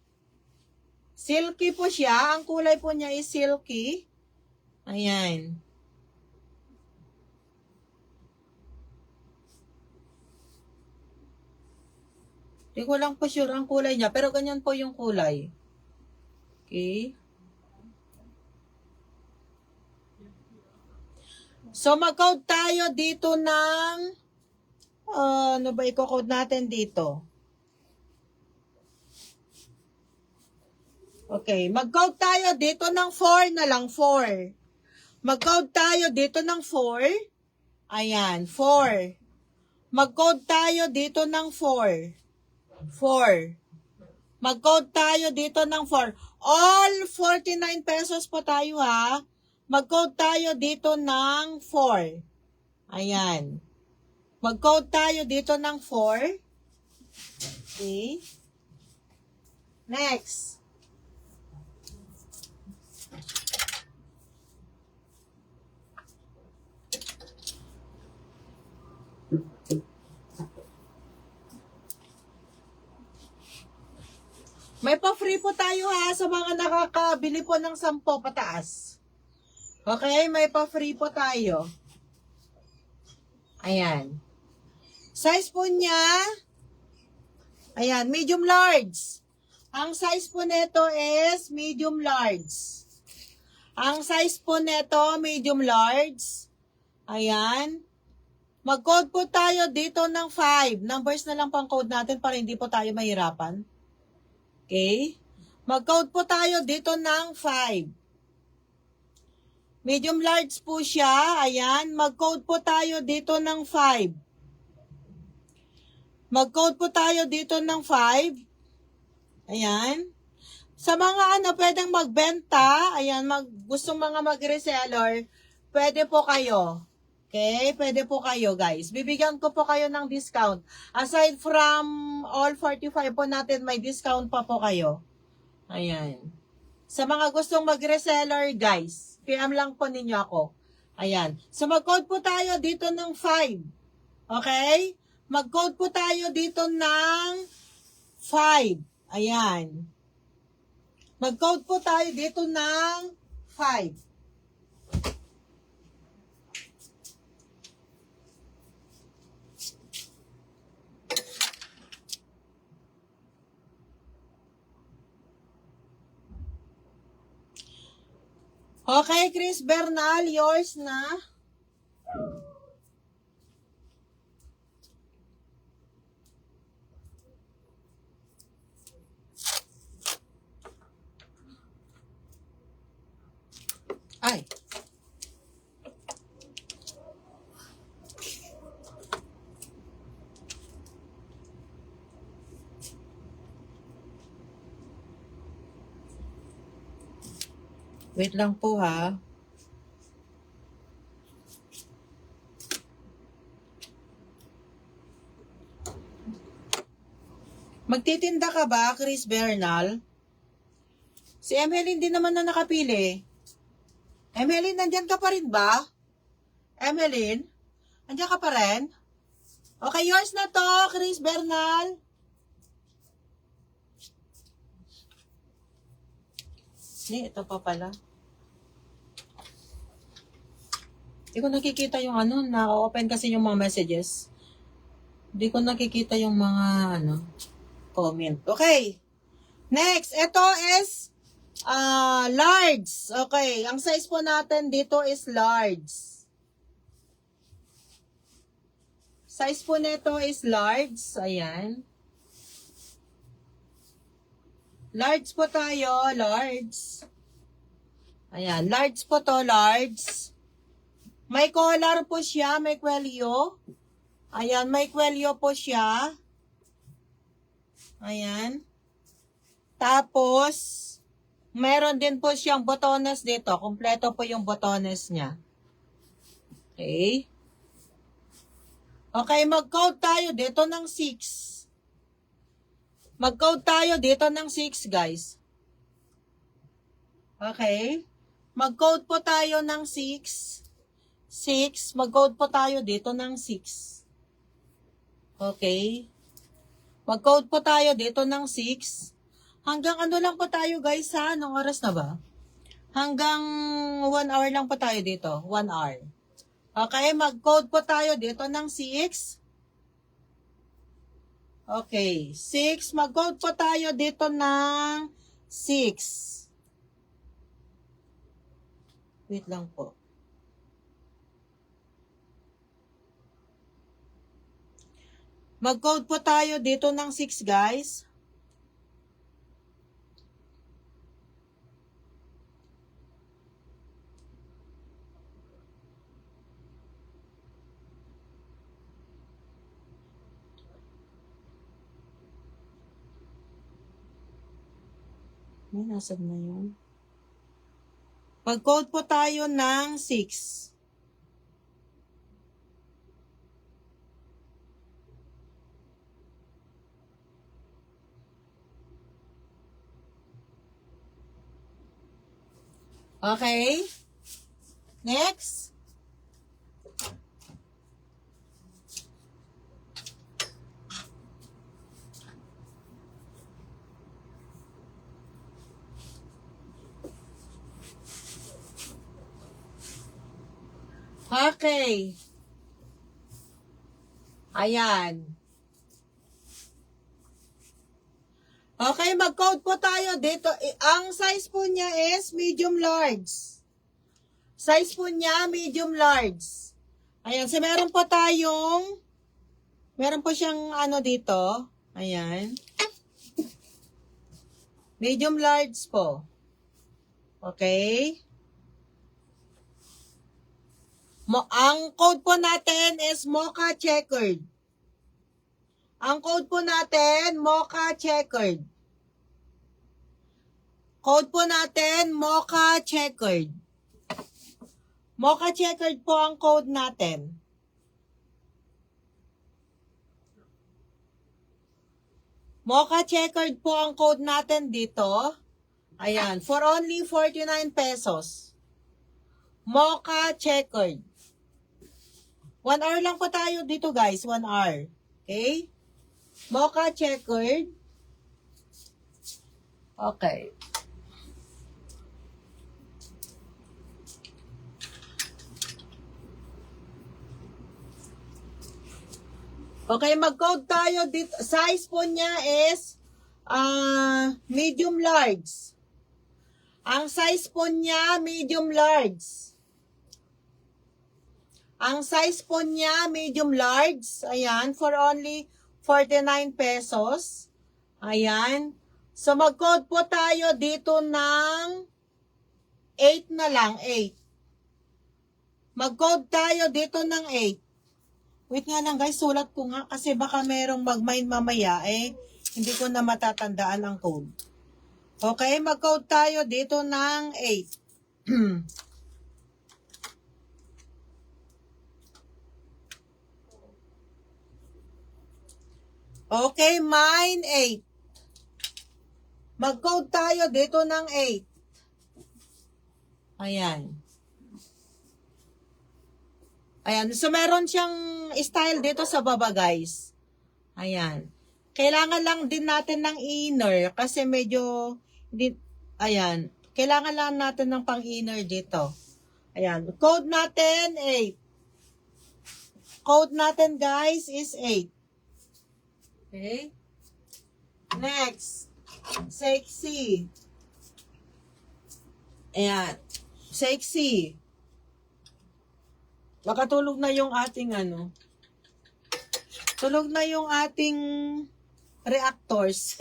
Silky po siya. Ang kulay po niya is silky. Ayan. Hindi ko lang po sure ang kulay niya. Pero ganyan po yung kulay. Okay. So, mag-code tayo dito ng... ano ba i-code natin dito? Okay, mag-code tayo dito ng 4 na lang, 4. Mag-code tayo dito ng 4. Ayan, 4. Mag-code tayo dito ng 4. 4. Mag-code tayo dito ng 4. All 49 pesos po tayo ha. Mag-code tayo dito ng 4. Ayan. Mag-code tayo dito ng 4. Okay. Next. May pa-free po tayo ha sa mga nakakabili po ng 10 pataas. Okay, may pa-free po tayo. Ayan. Size po niya, ayan, medium large. Ang size po nito is medium large. Ang size po nito, medium large. Ayan. Mag-code po tayo dito ng 5. Numbers na lang pang code natin para hindi po tayo mahirapan. Okay? Mag-code po tayo dito ng 5. Medium large po siya. Ayan. Mag-code po tayo dito ng 5. Mag-code po tayo dito ng 5. Ayan. Sa mga pwedeng magbenta, ayan, gustong mga mag-reseller, pwede po kayo. Okay? Pwede po kayo, guys. Bibigyan ko po kayo ng discount. Aside from all 45 po natin, may discount pa po kayo. Ayan. Sa mga gustong mag-reseller, guys, PM lang po ninyo ako. Ayan. So, mag-code po tayo dito ng 5. Okay? Mag-code po tayo dito ng 5. Ayan. Mag-code po tayo dito ng 5. Okay, Chris Bernal, yours na. Ay. Wait lang po ha. Magtitinda ka ba, Chris Bernal? Si Emeline din naman na nakapili. Emeline, nandyan ka pa rin ba? Emeline? Nandyan ka pa rin? Okay, yours na to, Chris Bernal. Ito pa pala. Hindi ko nakikita yung na-open kasi yung mga messages. Hindi ko nakikita yung mga comment. Okay. Next, ito is large. Okay, ang size po natin dito is large. Size po nito is large. Ayan. Large po tayo, large. Ayan, large po to, large. May collar po siya, may kwelyo. Ayan, may kwelyo po siya. Ayan. Tapos, meron din po siyang botones dito. Kompleto po yung botones niya. Okay. Okay, mag-code tayo dito ng 6. Mag-code tayo dito ng 6, guys. Okay. Mag-code po tayo ng 6. 6. Mag-code po tayo dito ng 6. Okay. Mag-code po tayo dito ng 6. Hanggang lang po tayo, guys, ha? Anong oras na ba? Hanggang 1 hour lang po tayo dito. 1 hour. Okay. Mag-code po tayo dito ng 6. Okay. 6. Mag-code po tayo dito ng 6. Wait lang po. Mag-code po tayo dito ng 6, guys. Nasaan na yun? Mag-code po tayo ng 6. Okay. Next. Okay. Ayan. Okay, mag-code po tayo dito. Ang size po niya is medium large. Size po niya, medium large. Ayan, so meron po siyang dito. Ayan. Medium large po. Okay? Ang code po natin is mocha checkered. Ang code po natin, mocha checkered. Code po natin, mocha checkered. Mocha checkered po ang code natin. Mocha checkered po ang code natin dito. Ayan, for only 49 pesos. Mocha checkered. 1 hour lang po tayo dito guys, 1 hour. Okay? Mocha checkered. Okay. Okay, mag-code tayo dito. Size po niya is medium large. Ang size po niya, medium large. Ang size po niya, medium large. Ayan, for only 49 pesos. Ayan. So, mag-code po tayo dito ng 8 na lang, 8. Mag-code tayo dito ng 8. Wait nga lang guys, sulat ko nga kasi baka merong mag-mind mamaya hindi ko na matatandaan ang code. Okay, mag-code tayo dito ng 8. Okay, mine 8. Mag-code tayo dito ng 8. Ayan. Ayan. So, meron siyang style dito sa baba, guys. Ayan. Kailangan lang din natin ng inner kasi medyo, ayan. Kailangan lang natin ng pang-inner dito. Ayan. Code natin, 8. Code natin, guys, is 8. Okay? Next. Sexy. Ayan. Sexy. Nakatulog na yung ating tulog na yung ating reactors.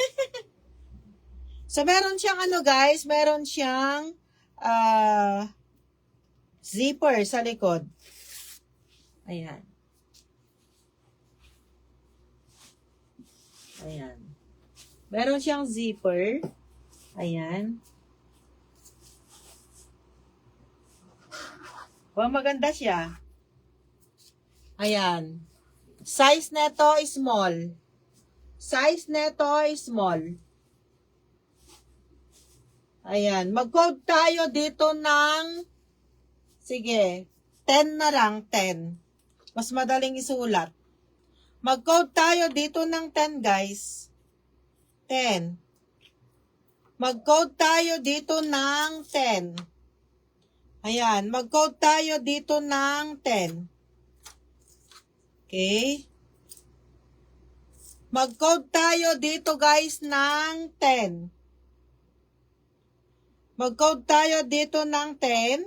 So, meron siyang guys, meron siyang zipper sa likod. Ayan. Ayan. Meron siyang zipper. Ayan. Oh, maganda siya. Ayan. Size neto is small. Size neto is small. Ayan. Mag-code tayo dito ng, sige, 10 na lang, 10. Mas madaling isulat. Mag-code tayo dito ng 10, guys. 10. Mag-code tayo dito ng 10. Ayan. Mag-code tayo dito ng 10. Okay. Mag-code tayo dito, guys, ng 10. Mag-code tayo dito ng 10.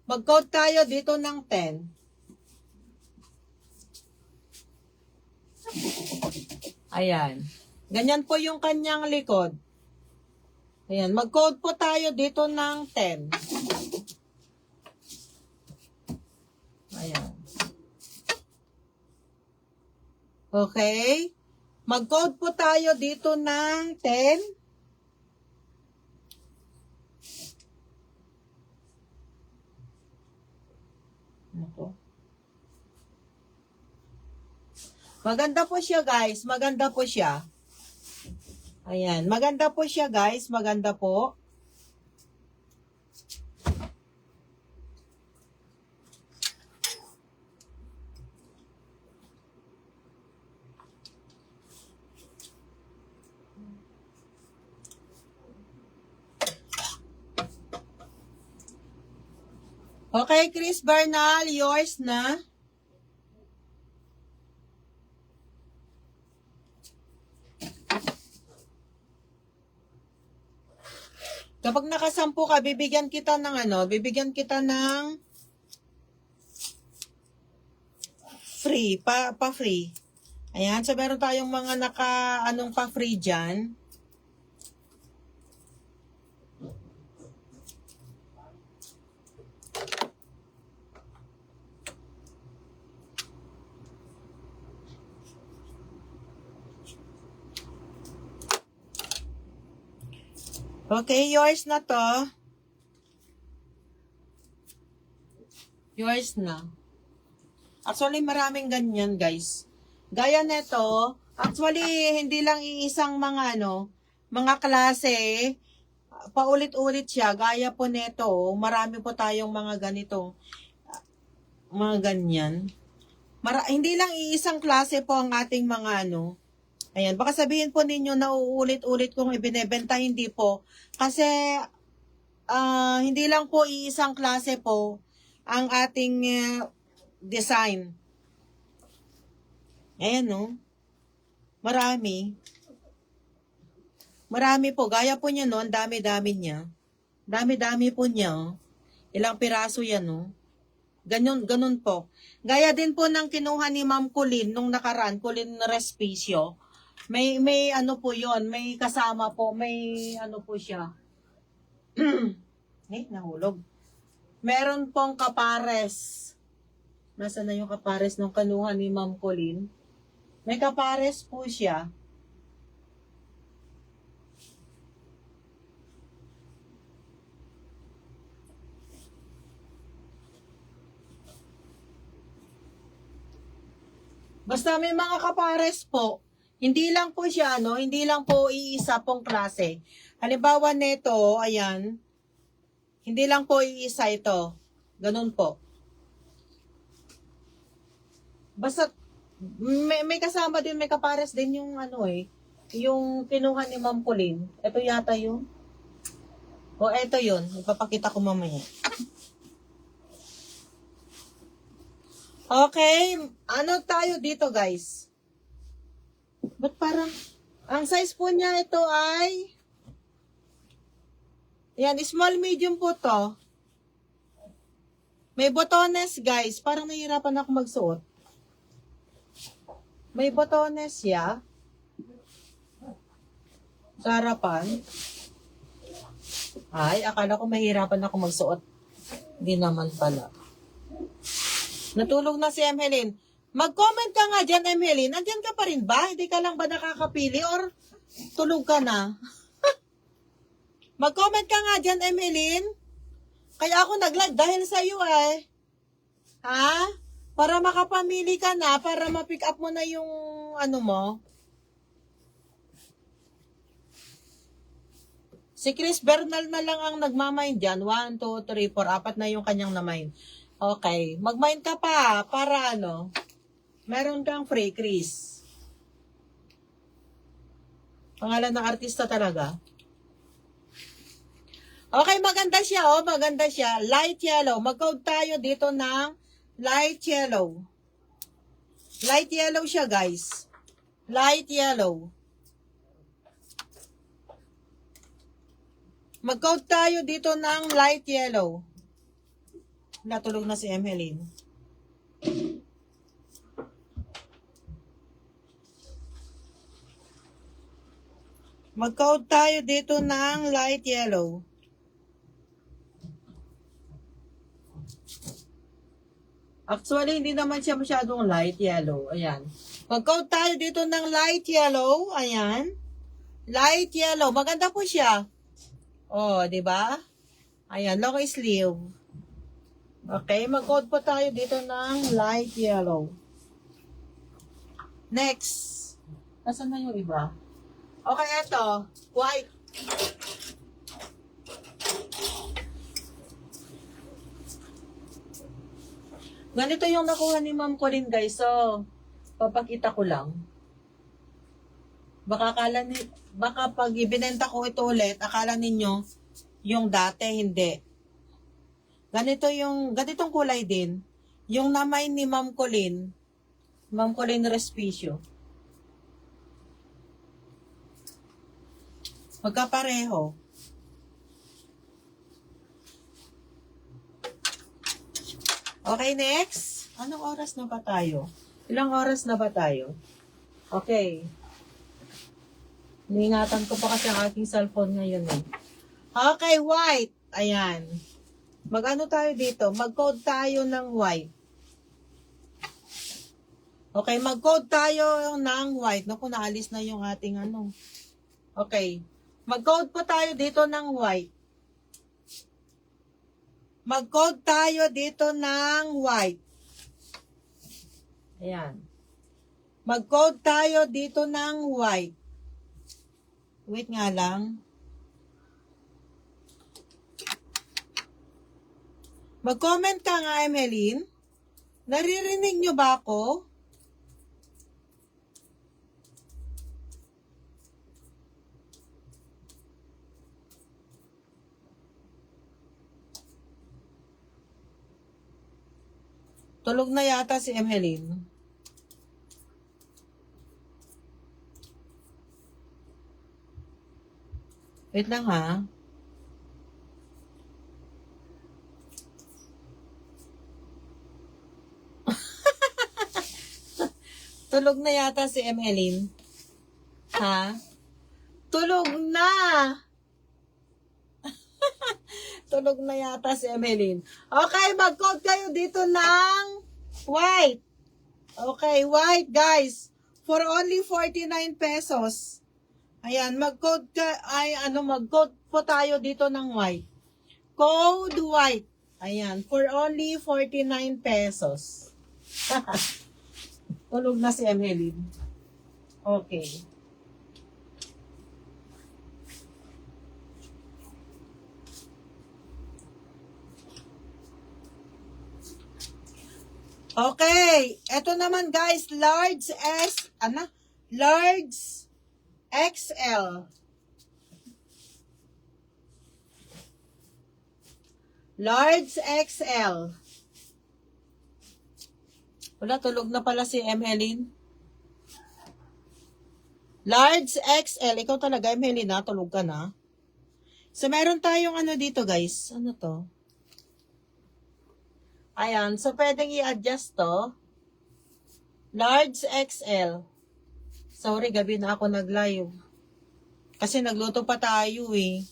Mag-code tayo dito ng 10. Ayan. Ganyan po yung kanyang likod. Ayan. Mag-code po tayo dito ng 10. Ayan. Okay. Mag-code po tayo dito ng 10. Maganda po siya, guys. Maganda po siya. Ayan. Maganda po siya, guys. Maganda po. Okay, Chris Bernal, yours na. Kapag nakasampu ka, bibigyan kita ng bibigyan kita ng free, pa-free. Ayan, so meron tayong mga anong pa free dyan. Okay, yours na to. Yours na. Actually, maraming ganyan, guys. Gaya neto, actually, hindi lang iisang mga klase, paulit-ulit siya. Gaya po neto, marami po tayong mga ganito, mga ganyan. Hindi lang iisang klase po ang ating mga ayan, baka sabihin po ninyo na uulit-ulit kong ibinebenta, hindi po. Kasi, hindi lang po iisang klase po ang ating design. Ayan, no? Marami. Marami po. Gaya po niya, no? Ang dami-dami niya. Dami-dami po niya. Ilang piraso yan, no? Ganun po. Gaya din po ng kinuha ni Ma'am Colleen nung nakaraan, Colleen Respicio. May ano po yon, may kasama po, may ano po siya. Nahulog. Meron pong kapares. Nasaan na yung kapares nung kinuha ni Ma'am Colleen? May kapares po siya. Basta may mga kapares po. Hindi lang po siya, hindi lang po iisa pong klase. Halimbawa nito, ayan, hindi lang po iisa ito. Ganun po. Basta, may kasama din, may kapares din yung yung kinuha ni Ma'am Pauline. Ito yata yung, ito yun. Ipapakita ko mamaya. Okay, ano tayo dito guys? Ba't parang, ang size po niya ito ay, yan, small medium po to. May botones guys, parang nahihirapan ako magsuot. May botones siya. Sa harapan. Ay, akala ko mahirapan ako magsuot. Hindi naman pala. Natulog na si Emeline. Mag-comment ka nga dyan, Emeline. Andyan ka pa rin ba? Hindi ka lang ba nakakapili or tulog ka na? Mag-comment ka nga dyan, Emeline. Kaya ako nag-live dahil sa iyo eh. Ha? Para makapamili ka na, para ma-pick up mo na yung ano mo. Si Chris Bernal na lang ang nagmamind dyan. 1, 2, 3, 4, 4 na yung kanyang namind. Okay. Mag-mind ka pa para meron kang free, Chris. Pangalan ng artista talaga. Okay, maganda siya, maganda siya. Light yellow. Mag-code tayo dito ng light yellow. Light yellow siya, guys. Light yellow. Mag-code tayo dito ng light yellow. Natulog na si Emeline. Mag-code tayo dito ng light yellow. Actually, hindi naman siya masyadong light yellow. Ayan. Mag-code tayo dito ng light yellow. Ayan. Light yellow. Maganda po siya. Di ba? Ayan, long sleeve. Okay, mag-code po tayo dito ng light yellow. Next. Nasaan na yung iba? Okay, eto. White. Ganito yung nakuha ni Ma'am Colleen, guys. So, papakita ko lang. Baka pag ibinenta ko ito ulit, akala ninyo yung dati, hindi. Ganitong kulay din. Yung namay ni Ma'am Colleen Respicio. Magkapareho. Okay, next. Anong oras na ba tayo? Ilang oras na ba tayo? Okay. Niingatan ko pa kasi ang aking cellphone ngayon eh. Okay, white. Ayan. Mag-ano tayo dito? Mag-code tayo ng white. Okay, mag-code tayo ng white. Naku, naalis na yung ating ano. Okay. Mag-code po tayo dito ng white. Mag-code tayo dito ng white. Ayan. Mag-code tayo dito ng white. Wait nga lang. Mag-comment ka nga, Emeline. Naririnig nyo ba ako? Tulog na yata si Emeline. Wait lang ha. Tulog na yata si Emeline. Ha? Tulog na! Tulog na yata si Emeline. Okay, mag-code kayo dito ng white. Okay, white guys. For only 49 pesos. Ayan, mag-code mag-code po tayo dito ng white. Code white. Ayan, for only 49 pesos. Tulog na si Emeline. Okay. Okay, eto naman guys, large XL. Large XL. Wala, tulog na pala si Emeline. Large XL, ikaw talaga Emeline na, tulog ka na. So meron tayong ano dito guys, ano to? Ayan, so pwedeng i-adjust to. Large XL. Sorry, gabi na ako nag-live. Kasi nagluto pa tayo eh.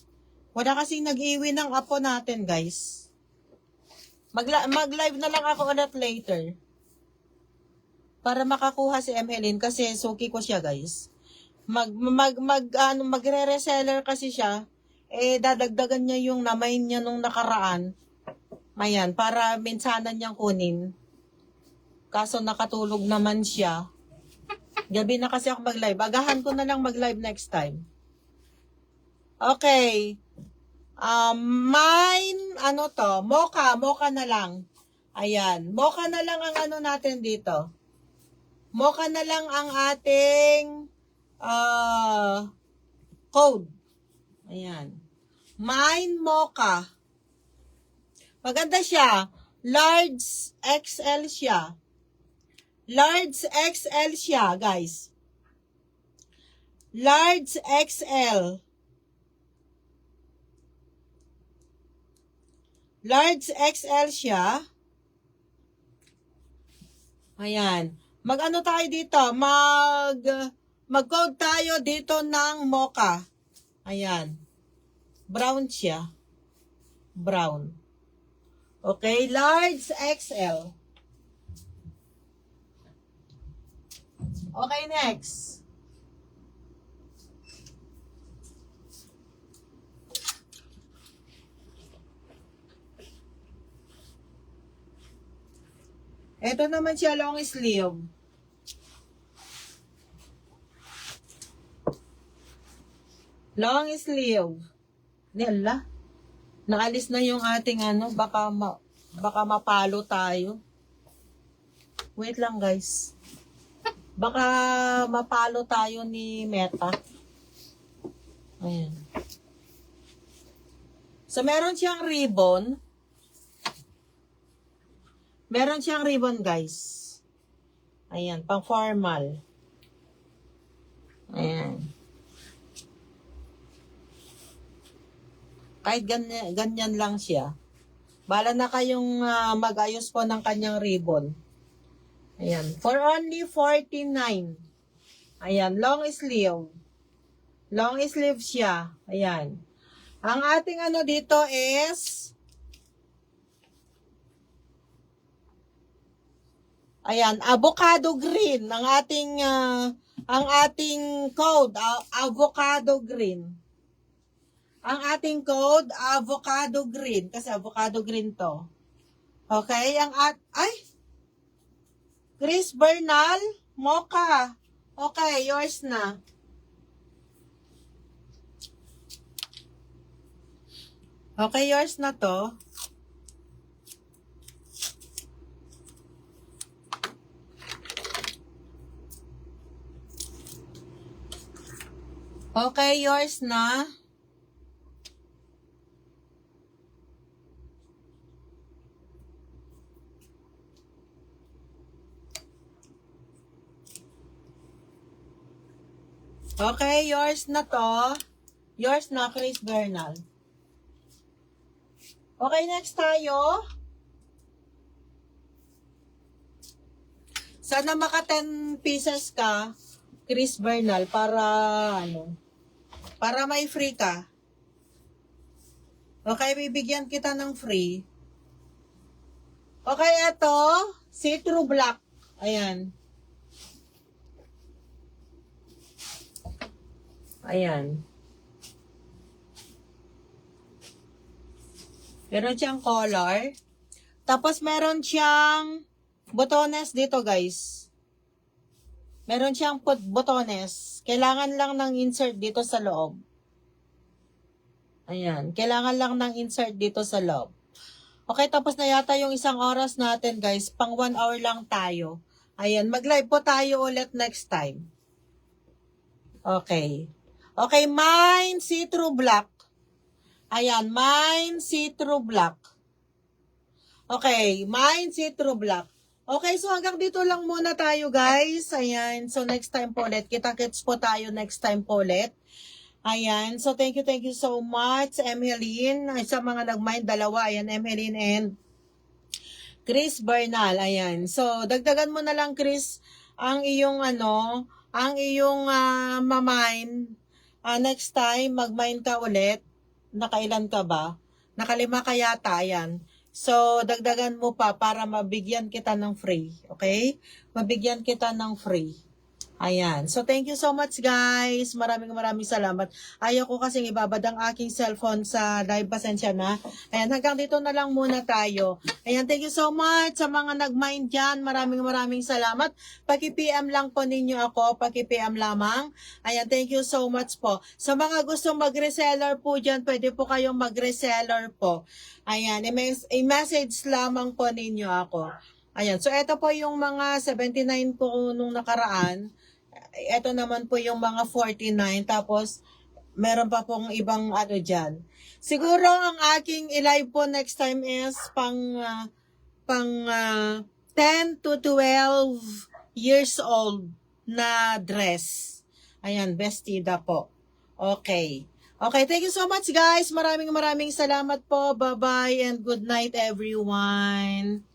Wala kasing nag-iwi ng apo natin, guys. Mag-live na lang ako ulit later. Para makakuha si Emeline kasi suki ko siya, guys. Magre-reseller kasi siya. Eh, dadagdagan niya yung namain niya nung nakaraan. Ayan, para minsanan niyang kunin. Kaso nakatulog naman siya. Gabi na kasi ako mag-live. Agahan ko na lang mag-live next time. Okay. Mine, ano to? Mocha na lang. Ayan. Mocha na lang ang ano natin dito. Mocha na lang ang ating code. Ayan. Mine Mocha. Maganda siya. Large XL siya. Large XL siya, guys. Large XL. Large XL siya. Ayan. Mag-ano tayo dito? Mag-code tayo dito ng mocha. Ayan. Brown siya. Brown. Okay, large XL. Okay, next. Ito naman siya, long sleeve. Long sleeve. Nila. Naalis na yung ating ano, baka mapalo tayo. Wait lang guys. Baka mapalo tayo ni Meta. Ayan. So meron siyang ribbon. Meron siyang ribbon guys. Ayan, pang formal. Ayan. Kahit ganyan lang siya. Bala na kayong mag-ayos po ng kanyang ribbon. Ayan. For only 49. Ayan, long sleeve. Long sleeve siya. Ayan. Ang ating ano dito is, ayan, avocado green. Ang ating code, avocado green. Ang ating code, avocado green. Kasi avocado green to. Okay, Chris Bernal, mocha. Okay, yours na. Okay, yours na to. Okay, yours na. Okay, yours na to. Yours na, Chris Bernal. Okay, next tayo. Sana maka 10 pieces ka, Chris Bernal, para may free ka. Okay, bibigyan kita ng free. Okay, ito, see-through black. Ayan. Ayan. Meron siyang collar. Tapos meron siyang botones dito, guys. Meron siyang botones. Kailangan lang ng insert dito sa loob. Ayan. Kailangan lang ng insert dito sa loob. Okay, tapos na yata yung isang oras natin, guys. Pang 1 hour lang tayo. Ayan. Mag-live po tayo ulit next time. Okay. Okay, mine see-through black. Ayan, mine see-through black. Okay, mine see-through black. Okay, so hanggang dito lang muna tayo, guys. Ayan, so next time po ulit. Kita-kits po tayo next time po ulit. Ayan, so thank you so much, Emeline. Sa mga nag-mind, dalawa. Ayan, Emeline and Chris Bernal. Ayan, so dagdagan mo na lang, Chris, ang iyong mamind. Next time, mag-mind ka ulit. Nakailan ka ba? Nakalima ka yata, ayan. So, dagdagan mo pa para mabigyan kita ng free. Okay? Mabigyan kita ng free. Ayan. So, thank you so much, guys. Maraming salamat. Ayaw ko kasing ibabad ang aking cellphone sa live. Pasensya na. Ayan, hanggang dito na lang muna tayo. Ayan, thank you so much sa mga nag-mind dyan. Maraming salamat. Paki-PM lang po ninyo ako. Paki-PM lamang. Ayan, thank you so much po. Sa mga gustong mag-reseller po dyan, pwede po kayong mag-reseller po. Ayan, i-message lamang po ninyo ako. Ayan, so ito po yung mga 79 ko nung nakaraan. Ito naman po yung mga 49. Tapos, meron pa pong ibang dyan. Siguro ang aking i-live po next time is pang 10 to 12 years old na dress. Ayan, bestida po. Okay. Okay, thank you so much, guys. Maraming salamat po. Bye-bye and good night, everyone.